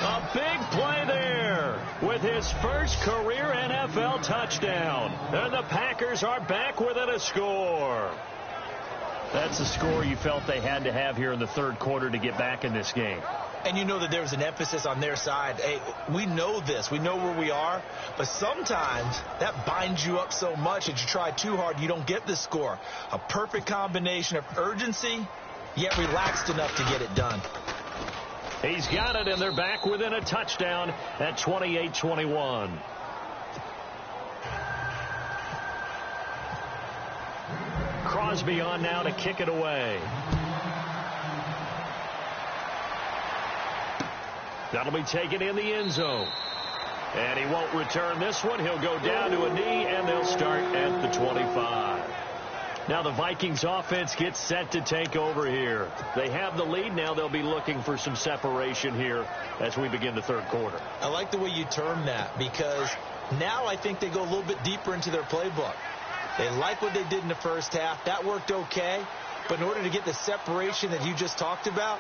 A big play there with his first career NFL touchdown. And the Packers are back within a score. That's the score you felt they had to have here in the third quarter to get back in this game. And you know that there was an emphasis on their side. Hey, we know this. We know where we are. But sometimes that binds you up so much that you try too hard, you don't get the score. A perfect combination of urgency, yet relaxed enough to get it done. He's got it, and they're back within a touchdown at 28-21. Crosby on now to kick it away. That'll be taken in the end zone. And he won't return this one. He'll go down to a knee, and they'll start at the 25. Now the Vikings offense gets set to take over here. They have the lead. Now they'll be looking for some separation here as we begin the third quarter. I like the way you term that, because now I think they go a little bit deeper into their playbook. They like what they did in the first half. That worked okay. But in order to get the separation that you just talked about,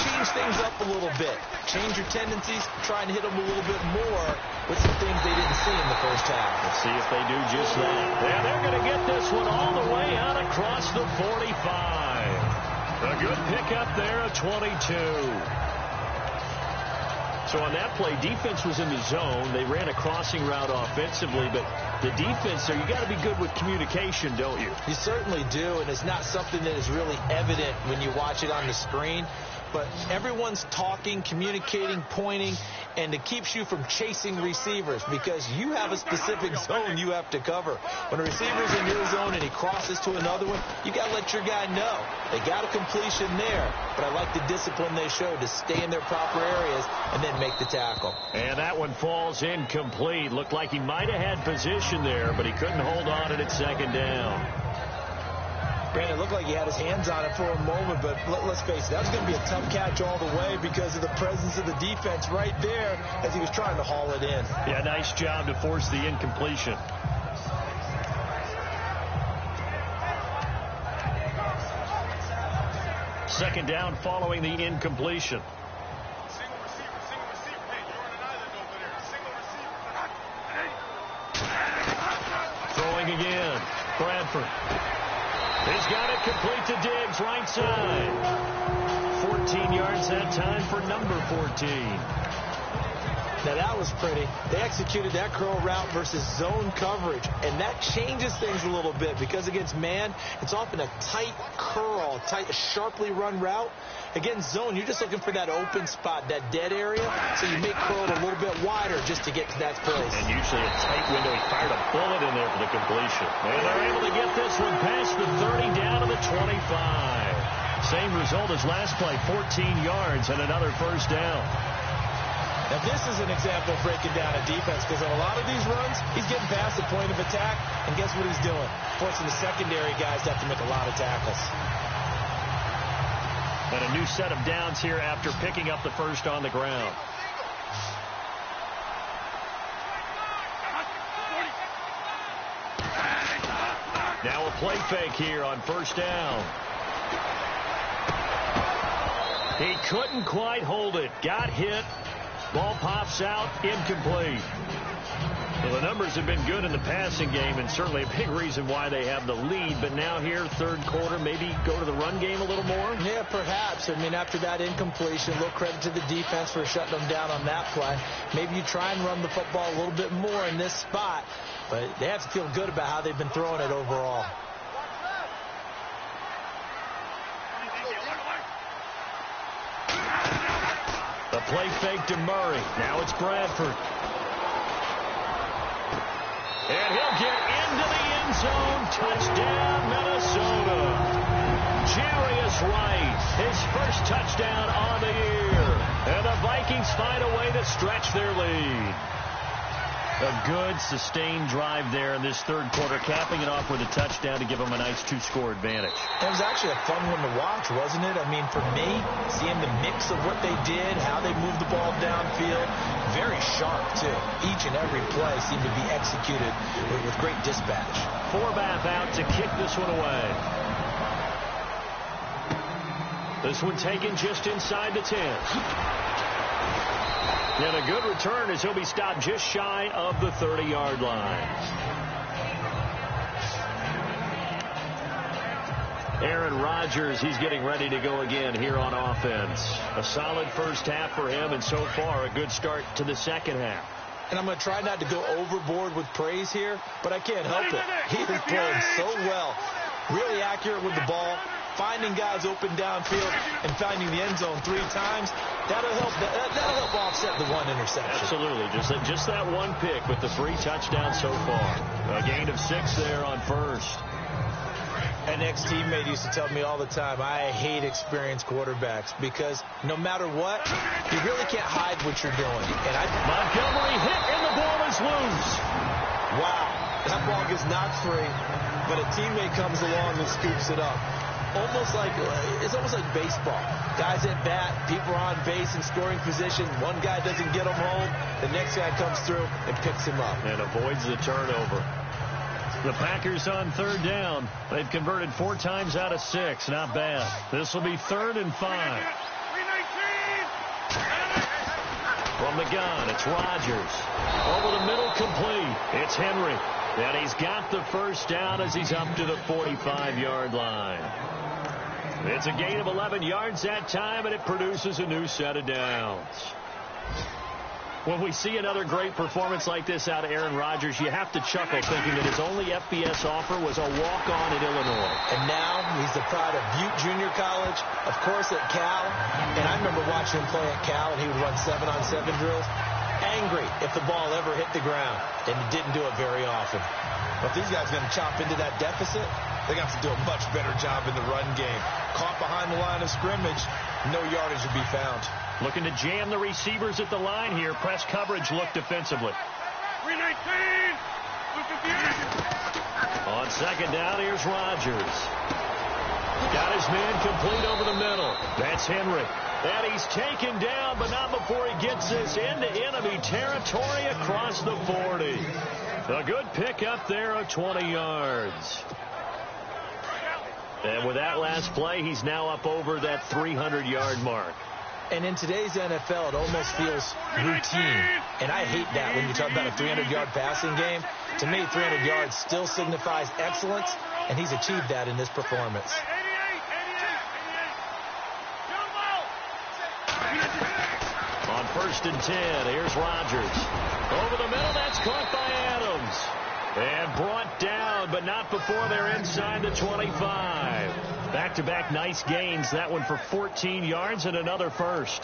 change things up a little bit. Change your tendencies. Try and hit them a little bit more with some things they didn't see in the first half. Let's see if they do just that. Yeah, they're going to get this one all the way out across the 45. A good pickup there at 22. So on that play, defense was in the zone. They ran a crossing route offensively, but the defense there, you got to be good with communication, don't you? You certainly do, and it's not something that is really evident when you watch it on the screen. But everyone's talking, communicating, pointing, and it keeps you from chasing receivers, because you have a specific zone you have to cover. When a receiver's in your zone and he crosses to another one, you got to let your guy know. They got a completion there, but I like the discipline they showed to stay in their proper areas and then make the tackle. And that one falls incomplete. Looked like he might have had position there, but he couldn't hold on it at second down. Brandon, it looked like he had his hands on it for a moment, but let's face it, that was going to be a tough catch all the way because of the presence of the defense right there as he was trying to haul it in. Yeah, nice job to force the incompletion. Second down following the incompletion. Single receiver. Hey, you're on an island over there. Single receiver. Throwing again. Bradford. He's got it complete to Diggs, right side. 14 yards that time for number 14. Now that was pretty. They executed that curl route versus zone coverage, and that changes things a little bit because against man, it's often a tight curl, sharply run route. Against zone, you're just looking for that open spot, that dead area, so you make curl a little bit wider just to get to that place. And usually a tight window. He fired a bullet in there for the completion. And they're able to get this one past the 30 down to the 25. Same result as last play, 14 yards and another first down. Now, this is an example of breaking down a defense because on a lot of these runs, he's getting past the point of attack, and guess what he's doing? Forcing the secondary guys to have to make a lot of tackles. And a new set of downs here after picking up the first on the ground. Now a play fake here on first down. He couldn't quite hold it. Got hit. Ball pops out. Incomplete. Well, the numbers have been good in the passing game, and certainly a big reason why they have the lead. But now here, third quarter, maybe go to the run game a little more? Yeah, perhaps. I mean, after that incompletion, a little credit to the defense for shutting them down on that play. Maybe you try and run the football a little bit more in this spot. But they have to feel good about how they've been throwing it overall. The play fake to Murray. Now it's Bradford. And he'll get into the end zone. Touchdown, Minnesota. Jarius Wright, his first touchdown on the year. And the Vikings find a way to stretch their lead. A good, sustained drive there in this third quarter, capping it off with a touchdown to give them a nice two-score advantage. It was actually a fun one to watch, wasn't it? I mean, for me, seeing the mix of what they did, how they moved the ball downfield, very sharp, too. Each and every play seemed to be executed with great dispatch. Forbath out to kick this one away. This one taken just inside the 10. And a good return as he'll be stopped just shy of the 30-yard line. Aaron Rodgers, he's getting ready to go again here on offense. A solid first half for him, and so far a good start to the second half. And I'm going to try not to go overboard with praise here, but I can't help it. He is playing so well, really accurate with the ball, finding guys open downfield and finding the end zone 3 times. That'll help offset the one interception. Absolutely. Just that one pick with the 3 touchdowns so far. A gain of 6 there on first. An ex-teammate used to tell me all the time, I hate experienced quarterbacks because no matter what, you really can't hide what you're doing. And Montgomery hit and the ball is loose. Wow. That ball gets knocked free, but a teammate comes along and scoops it up. It's almost like baseball. Guys at bat, people are on base in scoring position. One guy doesn't get him home. The next guy comes through and picks him up. And avoids the turnover. The Packers on third down. They've converted 4 times out of 6. Not bad. This will be 3rd and 5. From the gun, it's Rodgers. Over the middle, complete. It's Henry. And he's got the first down as he's up to the 45-yard line. It's a gain of 11 yards that time, and it produces a new set of downs. When we see another great performance like this out of Aaron Rodgers, you have to chuckle thinking that his only FBS offer was a walk-on at Illinois. And now he's the pride of Butte Junior College, of course at Cal. And I remember watching him play at Cal, and he would run 7-on-7 drills. Angry if the ball ever hit the ground, and he didn't do it very often. But if these guys are going to chop into that deficit, they got to do a much better job in the run game. Caught behind the line of scrimmage, no yardage to be found. Looking to jam the receivers at the line here. Press coverage look defensively. 319. On second down, here's Rodgers. Got his man complete over the middle. That's Henry. And he's taken down, but not before he gets this into enemy territory across the 40. A good pickup there of 20 yards. And with that last play, he's now up over that 300-yard mark. And in today's NFL, it almost feels routine. And I hate that when you talk about a 300-yard passing game. To me, 300 yards still signifies excellence, and he's achieved that in this performance. On 1st and 10. Here's Rodgers. Over the middle, that's caught by Adams. And brought down, but not before they're inside the 25. Back-to-back nice gains. That one for 14 yards and another first.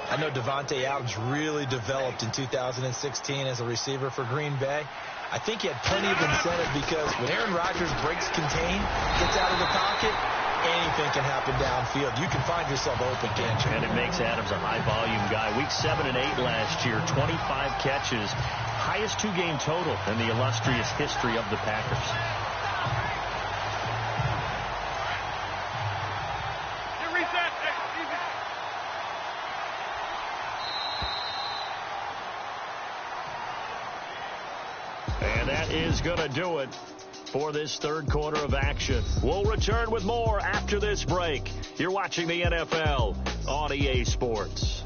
I know Davante Adams really developed in 2016 as a receiver for Green Bay. I think he had plenty of incentive because when Aaron Rodgers breaks contain, gets out of the pocket, anything can happen downfield. You can find yourself open, can't you? And it makes Adams a high-volume guy. Week 7 and 8 last year, 25 catches. Highest two-game total in the illustrious history of the Packers. And that is going to do it for this third quarter of action. We'll return with more after this break. You're watching the NFL on EA Sports.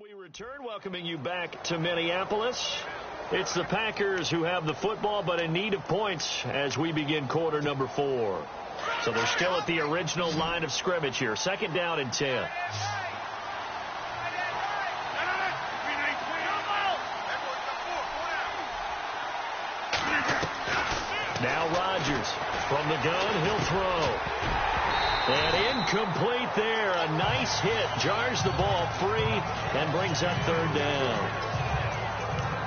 We return, welcoming you back to Minneapolis. It's the Packers who have the football, but in need of points as we begin quarter number 4. So they're still at the original line of scrimmage here. 2nd down and 10. Now Rodgers from the gun, he'll throw. And incomplete there. A nice hit. Jars the ball free and brings up 3rd down.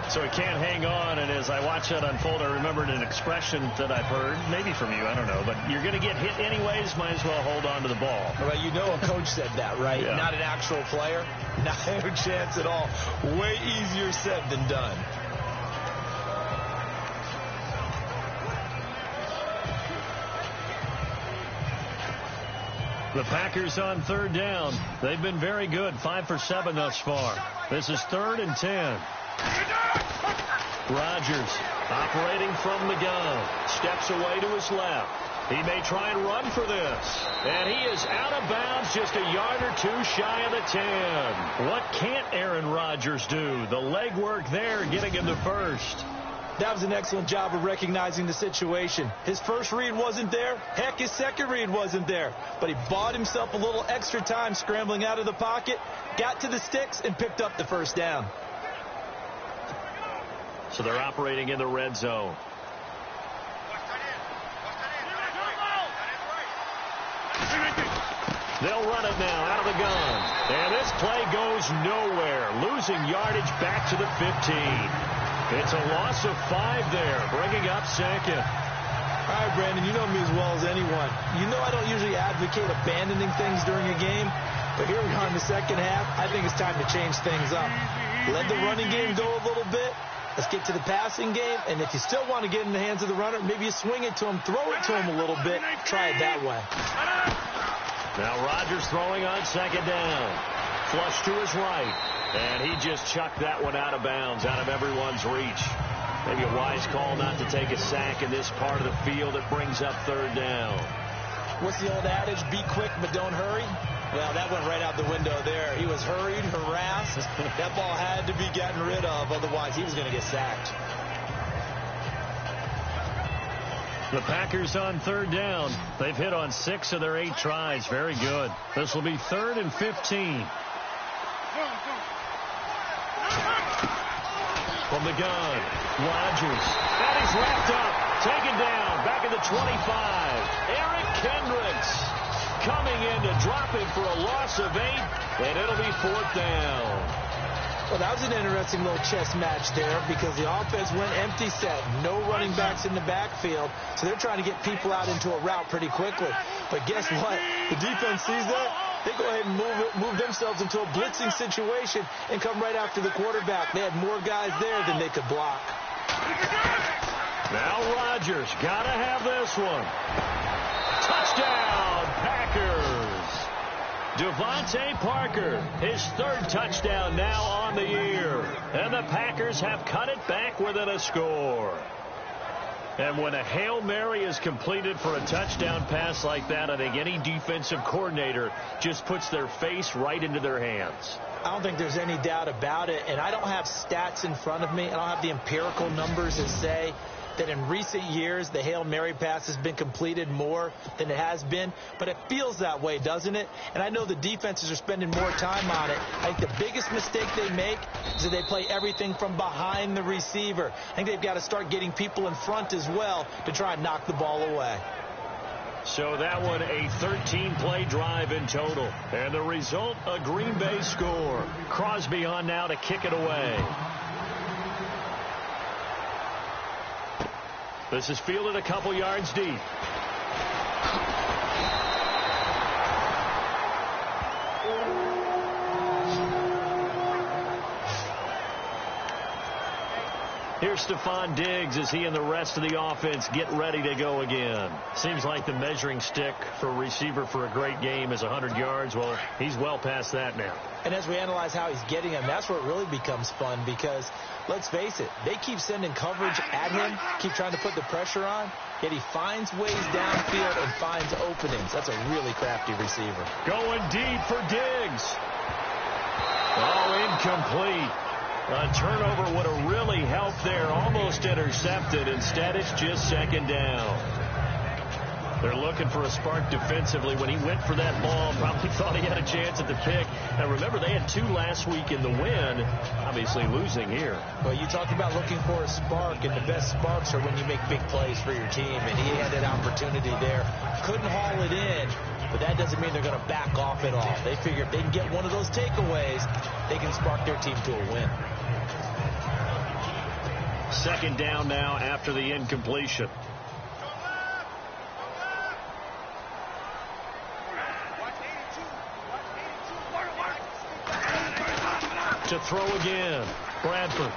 So he can't hang on. And as I watch that unfold, I remembered an expression that I've heard, maybe from you, I don't know. But you're going to get hit anyways, might as well hold on to the ball. Well, you know a coach said that, right? Yeah. Not an actual player. Not a chance at all. Way easier said than done. The Packers on 3rd down. They've been very good. 5 for 7 thus far. This is 3rd and 10. Rodgers operating from the gun. Steps away to his left. He may try and run for this. And he is out of bounds just a yard or two shy of the 10. What can't Aaron Rodgers do? The legwork there getting him the first. That was an excellent job of recognizing the situation. His first read wasn't there. Heck, his second read wasn't there. But he bought himself a little extra time scrambling out of the pocket, got to the sticks, and picked up the 1st down. So they're operating in the red zone. They'll run it now out of the gun. And this play goes nowhere. Losing yardage back to the 15. It's a loss of 5 there, bringing up 2nd. All right, Brandon, you know me as well as anyone. You know I don't usually advocate abandoning things during a game, but here we are in the 2nd half. I think it's time to change things up. Let the running game go a little bit. Let's get to the passing game, and if you still want to get in the hands of the runner, maybe you swing it to him, throw it to him a little bit, try it that way. Now Rodgers throwing on 2nd down. Flush to his right. And he just chucked that one out of bounds, out of everyone's reach. Maybe a wise call not to take a sack in this part of the field. It brings up 3rd down. What's the old adage? Be quick, but don't hurry. Well, that went right out the window there. He was hurried, harassed. That ball had to be gotten rid of. Otherwise, he was going to get sacked. The Packers on 3rd down. They've hit on 6 of their 8 tries. Very good. This will be 3rd and 15. From the gun, Rodgers. And he's wrapped up. Taken down. Back at the 25. Eric Kendricks coming in to drop him for a loss of 8. And it'll be 4th down. Well, that was an interesting little chess match there because the offense went empty set. No running backs in the backfield, so they're trying to get people out into a route pretty quickly. But guess what? The defense sees that. They go ahead and move themselves into a blitzing situation and come right after the quarterback. They had more guys there than they could block. Now Rodgers got to have this one. Touchdown, Packers. Devontae Parker, his third touchdown now on the year. And the Packers have cut it back within a score. And when a Hail Mary is completed for a touchdown pass like that, I think any defensive coordinator just puts their face right into their hands. I don't think there's any doubt about it. And I don't have stats in front of me. I don't have the empirical numbers that say that in recent years the Hail Mary pass has been completed more than it has been, but it feels that way, doesn't it? And I know the defenses are spending more time on it. I think the biggest mistake they make is that they play everything from behind the receiver. I think they've got to start getting people in front as well to try and knock the ball away. So that one, a 13-play drive in total. And the result, a Green Bay score. Crosby on now to kick it away. This is fielded a couple yards deep. Here's Stephon Diggs as he and the rest of the offense get ready to go again. Seems like the measuring stick for a receiver for a great game is 100 yards. Well, he's well past that now. And as we analyze how he's getting them, that's where it really becomes fun because, let's face it, they keep sending coverage at him, keep trying to put the pressure on, yet he finds ways downfield and finds openings. That's a really crafty receiver. Going deep for Diggs. Oh, incomplete. A turnover would have really helped there. Almost intercepted. Instead, it's just second down. They're looking for a spark defensively. When he went for that ball, probably thought he had a chance at the pick. And remember, they had 2 last week in the win. Obviously losing here. Well, you talked about looking for a spark, and the best sparks are when you make big plays for your team. And he had that opportunity there. Couldn't haul it in, but that doesn't mean they're going to back off at all. They figure if they can get one of those takeaways, they can spark their team to a win. Second down now after the incompletion. To throw again, Bradford.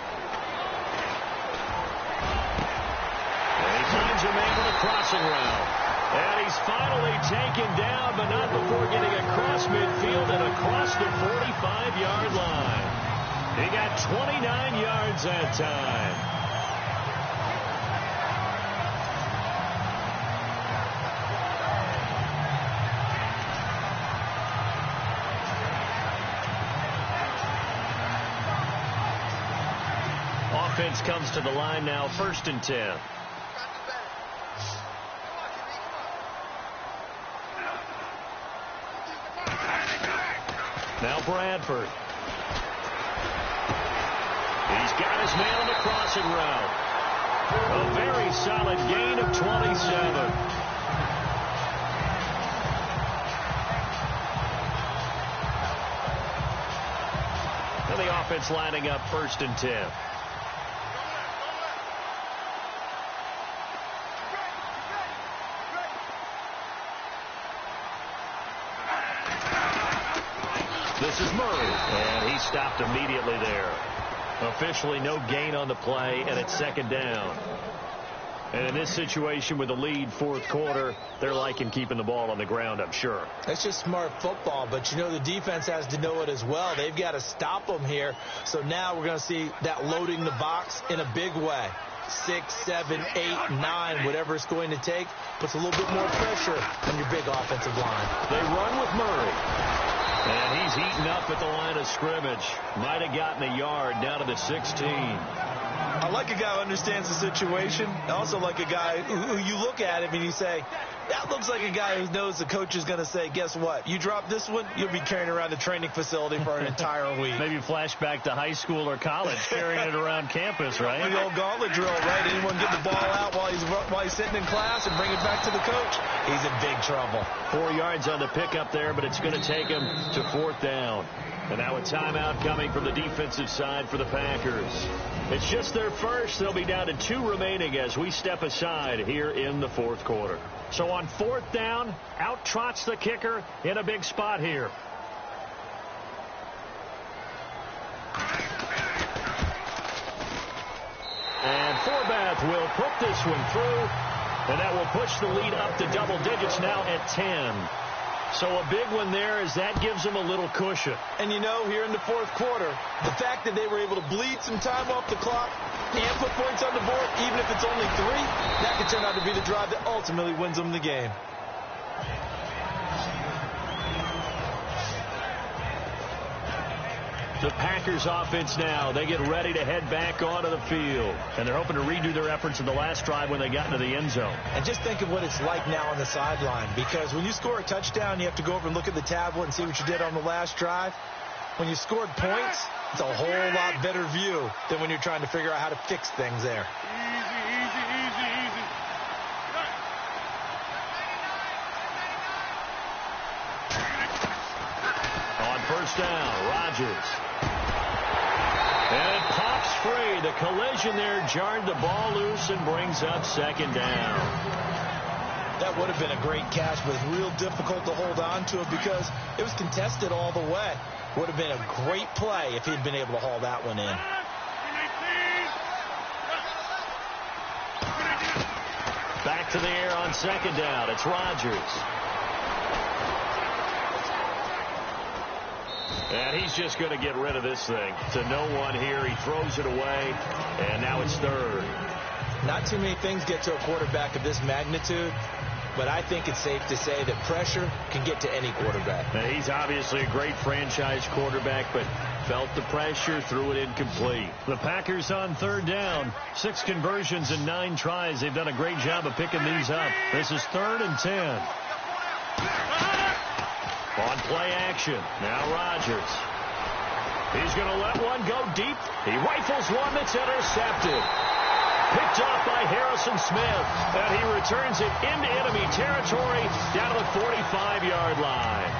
And he finds a man with a crossing route. And he's finally taken down, but not before getting across midfield and across the 45-yard line. He got 29 yards that time. Offense comes to the line now, 1st and 10. Now Bradford. He's got his man on the crossing route. A very solid gain of 27. And the offense lining up 1st and 10. This is Murray, and he stopped immediately there. Officially no gain on the play, and it's second down. And in this situation with the lead 4th quarter, they're liking keeping the ball on the ground, I'm sure. That's just smart football, but you know the defense has to know it as well. They've got to stop them here. So now we're going to see that loading the box in a big way. 6, 7, 8, 9, whatever it's going to take, puts a little bit more pressure on your big offensive line. They run with Murray. And he's eaten up at the line of scrimmage. Might have gotten a yard down to the 16. I like a guy who understands the situation. I also like a guy who you look at him and you say, that looks like a guy who knows the coach is going to say, guess what? You drop this one, you'll be carrying around the training facility for an entire week. Maybe flashback to high school or college, carrying it around campus, right? The old gauntlet drill, right? Anyone get the ball out while he's sitting in class and bring it back to the coach. he's in big trouble. 4 yards on the pickup there, but it's going to take him to 4th down. And now a timeout coming from the defensive side for the Packers. It's just their first. They'll be down to 2 remaining as we step aside here in the 4th quarter. So on 4th down, out trots the kicker in a big spot here. And Forbath will put this one through, and that will push the lead up to double digits now at 10. So a big one there as that gives them a little cushion. And you know, here in the 4th quarter, the fact that they were able to bleed some time off the clock and put points on the board, even if it's only 3, that could turn out to be the drive that ultimately wins them the game. The Packers offense now, they get ready to head back onto the field. And they're hoping to redo their efforts in the last drive when they got into the end zone. And just think of what it's like now on the sideline. Because when you score a touchdown, you have to go over and look at the tablet and see what you did on the last drive. When you scored points, it's a whole lot better view than when you're trying to figure out how to fix things there. Easy. On 1st down, Rodgers. And it pops free. The collision there jarred the ball loose and brings up 2nd down. That would have been a great catch, but it's real difficult to hold on to it because it was contested all the way. Would have been a great play if he'd been able to haul that one in. Back to the air on 2nd down. It's Rodgers. And he's just going to get rid of this thing. To no one here. He throws it away. And now it's 3rd. Not too many things get to a quarterback of this magnitude, but I think it's safe to say that pressure can get to any quarterback. Now, he's obviously a great franchise quarterback, but felt the pressure, threw it incomplete. The Packers on 3rd down. 6 conversions and 9 tries. They've done a great job of picking these up. This is 3rd and 10. On play action, now Rodgers. He's going to let one go deep. He rifles one that's intercepted. Picked off by Harrison Smith. And he returns it into enemy territory down to the 45-yard line.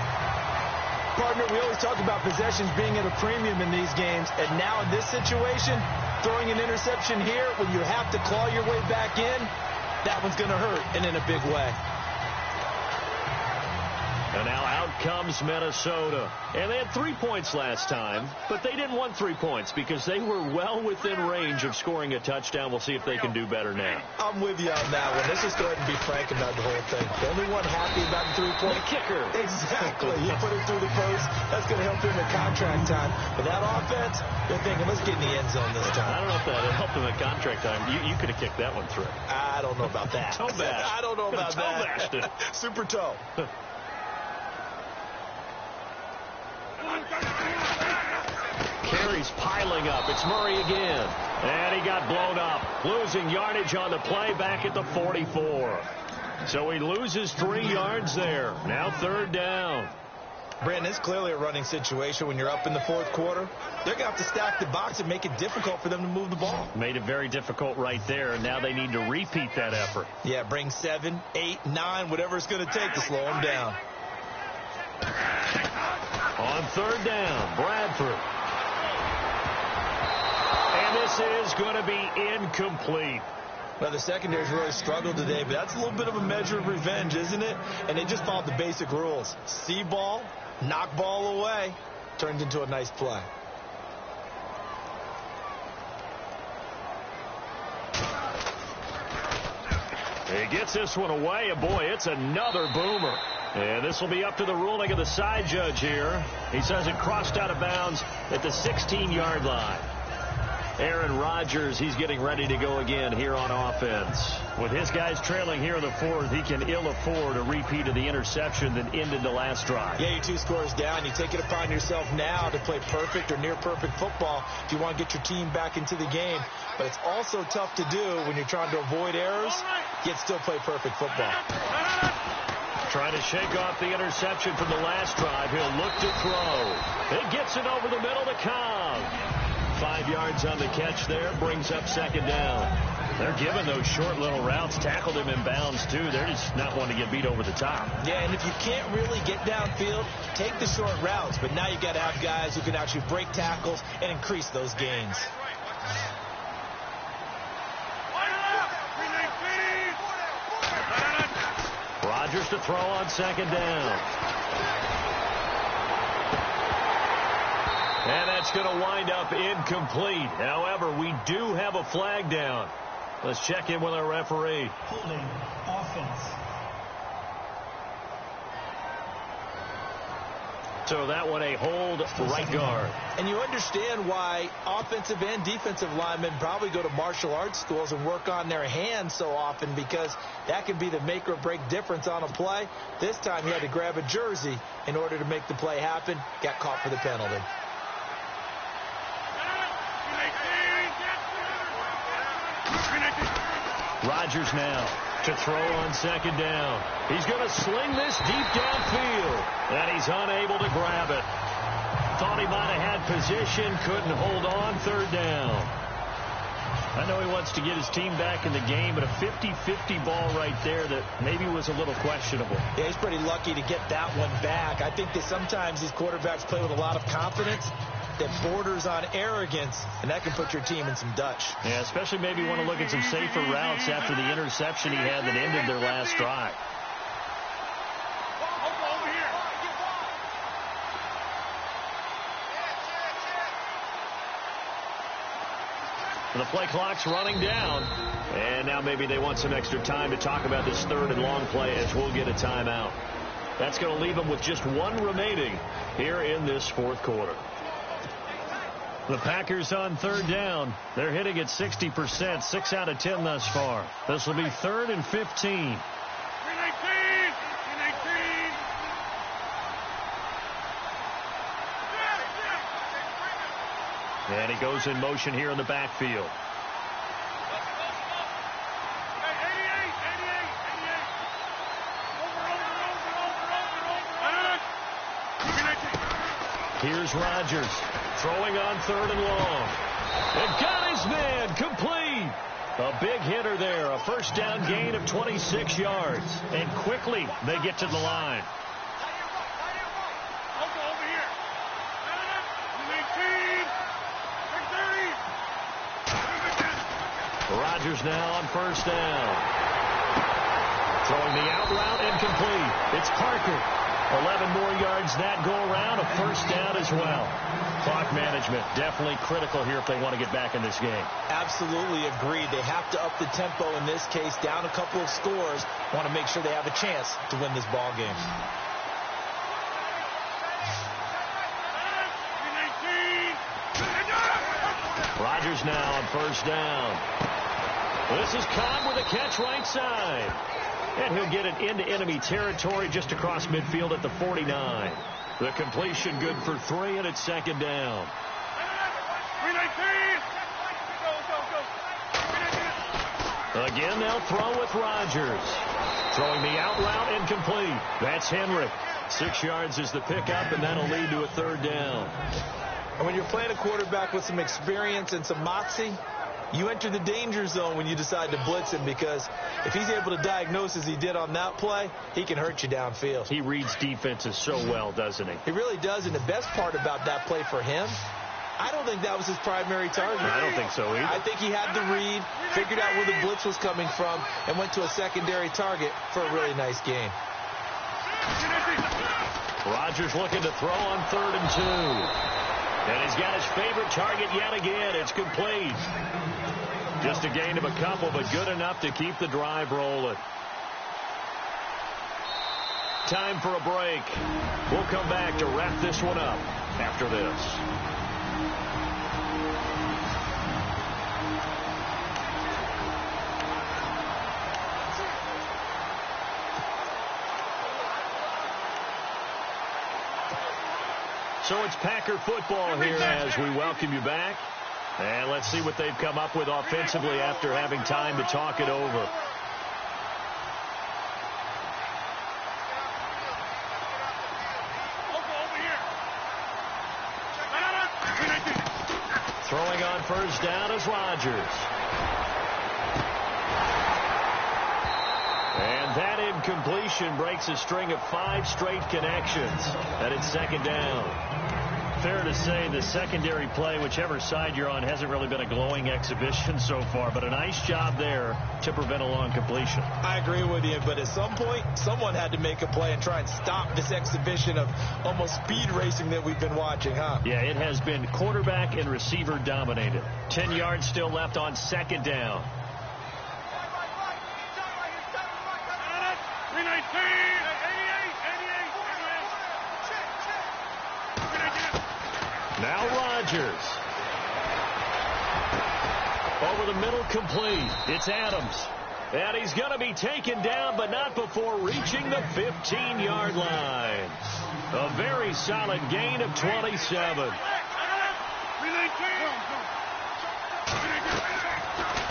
Partner, we always talk about possessions being at a premium in these games. And now in this situation, throwing an interception here when you have to claw your way back in, that one's going to hurt, and in a big way. And now out comes Minnesota. And they had 3 points last time, but they didn't want 3 points because they were well within range of scoring a touchdown. We'll see if they can do better now. I'm with you on that one. Let's just go ahead and be frank about the whole thing. The only one happy about the 3-point kicker. Exactly. You put it through the post. That's going to help him in contract time. But that offense, they're thinking, let's get in the end zone this time. I don't know if that helped him in contract time. You could have kicked that one through. I don't know about that. Toe bash. I don't know about toe bashed it. Super toe. Carries piling up. It's Murray again. And he got blown up. Losing yardage on the play back at the 44. So he loses 3 yards there. Now 3rd down. Brandon, it's clearly a running situation when you're up in the 4th quarter. They're going to have to stack the box and make it difficult for them to move the ball. Made it very difficult right there. Now they need to repeat that effort. Yeah, bring 7, 8, 9, whatever it's going to take to slow them down. On 3rd down, Bradford. And this is going to be incomplete. Well, the secondary's really struggled today, but that's a little bit of a measure of revenge, isn't it? And they just followed the basic rules. See ball, knock ball away, turned into a nice play. He gets this one away, and boy, it's another boomer. And this will be up to the ruling of the side judge here. He says it crossed out of bounds at the 16-yard line. Aaron Rodgers, he's getting ready to go again here on offense. With his guys trailing here in the 4th, he can ill afford a repeat of the interception that ended the last drive. Yeah, you're 2 scores down. You take it upon yourself now to play perfect or near perfect football if you want to get your team back into the game. But it's also tough to do when you're trying to avoid errors, yet still play perfect football. Trying to shake off the interception from the last drive. He'll look to throw. He gets it over the middle to Cobb. 5 yards on the catch there, brings up 2nd down. They're giving those short little routes, tackled him in bounds, too. They're just not wanting to get beat over the top. Yeah, and if you can't really get downfield, take the short routes. But now you got to have guys who can actually break tackles and increase those gains. Rodgers to throw on second down. And that's going to wind up incomplete. However, we do have a flag down. Let's check in with our referee. Holding offense. So that one a hold right guard. And you understand why offensive and defensive linemen probably go to martial arts schools and work on their hands so often, because that can be the make or break difference on a play. This time he had to grab a jersey in order to make the play happen. Got caught for the penalty. Rodgers now to throw on second down. He's going to sling this deep downfield, and he's unable to grab it. Thought he might have had position, couldn't hold on. Third down. I know he wants to get his team back in the game, but a 50-50 ball right there that maybe was a little questionable. Yeah, he's pretty lucky to get that one back. I think that sometimes these quarterbacks play with a lot of confidence that borders on arrogance, and that can put your team in some Dutch. Yeah, especially maybe want to look at some safer routes after the interception he had that ended their last drive. The play clock's running down, and now maybe they want some extra time to talk about this third and long play as we'll get a timeout. That's going to leave them with just one remaining here in this fourth quarter. The Packers on third down. They're hitting at 60%, 6 out of 10 thus far. This will be 3rd and 15. And he goes in motion here in the backfield. Here's Rodgers throwing on third and long. And got his man complete. A big hitter there. A first down gain of 26 yards. And quickly they get to the line. Rodgers now on first down. Throwing the out route incomplete. It's Parker. 11 more yards that go around. A first down as well. Clock management definitely critical here if they want to get back in this game. Absolutely agreed. They have to up the tempo in this case. Down a couple of scores. Want to make sure they have a chance to win this ball game. Rodgers now on first down. This is Cobb with a catch right side. And he'll get it into enemy territory just across midfield at the 49. The completion good for 3, and it's second down. Again, they'll throw with Rodgers. Throwing the out route incomplete. That's Henry. 6 yards is the pickup, and that'll lead to a third down. And when you're playing a quarterback with some experience and some moxie, you enter the danger zone when you decide to blitz him, because if he's able to diagnose as he did on that play, he can hurt you downfield. He reads defenses so well, doesn't he? He really does, and the best part about that play for him, I don't think that was his primary target. I don't think so either. I think he had the read, figured out where the blitz was coming from, and went to a secondary target for a really nice gain. Rodgers looking to throw on 3rd and 2. And he's got his favorite target yet again. It's complete. Just a gain of a couple, but good enough to keep the drive rolling. Time for a break. We'll come back to wrap this one up after this. So it's Packer football here as we welcome you back. And let's see what they've come up with offensively after having time to talk it over. Throwing on first down is Rodgers. And that incompletion breaks a string of 5 straight connections. And it's second down. Fair to say the secondary play, whichever side you're on, hasn't really been a glowing exhibition so far, but a nice job there to prevent a long completion. I agree with you, but at some point, someone had to make a play and try and stop this exhibition of almost speed racing that we've been watching, huh? Yeah, it has been quarterback and receiver dominated. 10 yards still left on second down. Now Rodgers. Over the middle, complete. It's Adams. And he's going to be taken down, but not before reaching the 15-yard line. A very solid gain of 27.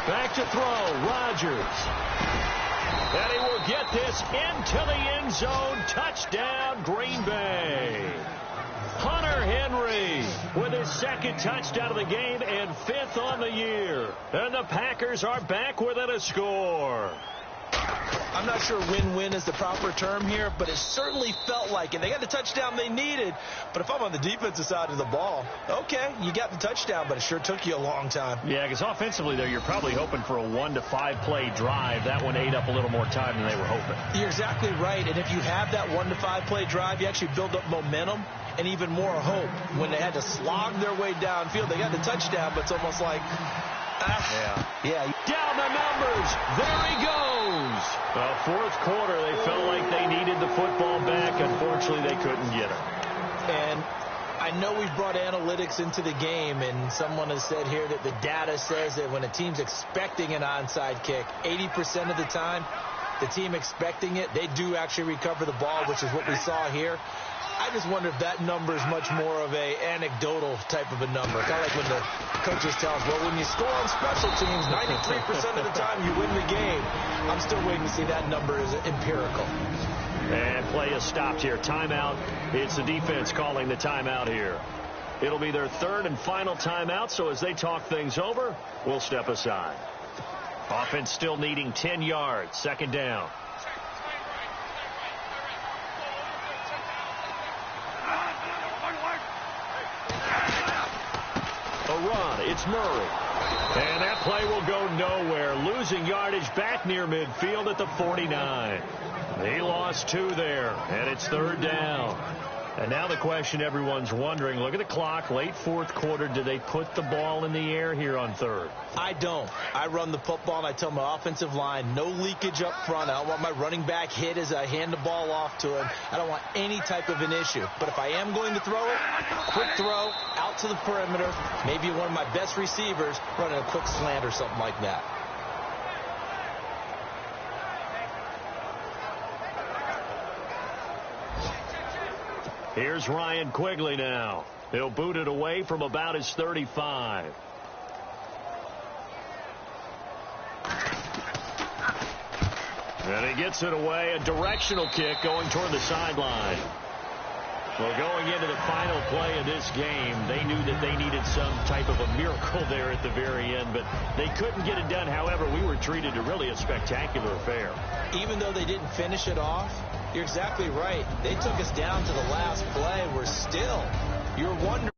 Back to throw, Rodgers. And he will get this into the end zone. Touchdown, Green Bay. Hunter Henry with his second touchdown of the game and 5th on the year. And the Packers are back within a score. I'm not sure win-win is the proper term here, but it certainly felt like it. They got the touchdown they needed, but if I'm on the defensive side of the ball, okay, you got the touchdown, but it sure took you a long time. Yeah, because offensively there, you're probably hoping for a 1 to 5 play drive. That one ate up a little more time than they were hoping. You're exactly right, and if you have that 1 to 5 play drive, you actually build up momentum and even more hope. When they had to slog their way downfield, they got the touchdown, but it's almost like, yeah. Down the numbers. There he goes. Fourth quarter, they felt like they needed the football back. Unfortunately, they couldn't get it. And I know we've brought analytics into the game, and someone has said here that the data says that when a team's expecting an onside kick, 80% of the time, the team expecting it, they do actually recover the ball, which is what we saw here. I just wonder if that number is much more of a anecdotal type of a number. Kind of like when the coaches tell us, well, when you score on special teams, 93% of the time you win the game. I'm still waiting to see that number is empirical. And play is stopped here. Timeout. It's the defense calling the timeout here. It'll be their third and final timeout, so as they talk things over, we'll step aside. Offense still needing 10 yards. Second down. A run. It's Murray. And that play will go nowhere. Losing yardage back near midfield at the 49. They lost 2 there, and it's third down. And now the question everyone's wondering, look at the clock, late fourth quarter, do they put the ball in the air here on third? I don't. I run the football, and I tell my offensive line, no leakage up front. I don't want my running back hit as I hand the ball off to him. I don't want any type of an issue. But if I am going to throw it, quick throw, out to the perimeter, maybe one of my best receivers running a quick slant or something like that. Here's Ryan Quigley now. He'll boot it away from about his 35. And he gets it away. A directional kick going toward the sideline. Well, going into the final play of this game, they knew that they needed some type of a miracle there at the very end, but they couldn't get it done. However, we were treated to really a spectacular affair. Even though they didn't finish it off, you're exactly right. They took us down to the last play. We're still, you're wondering.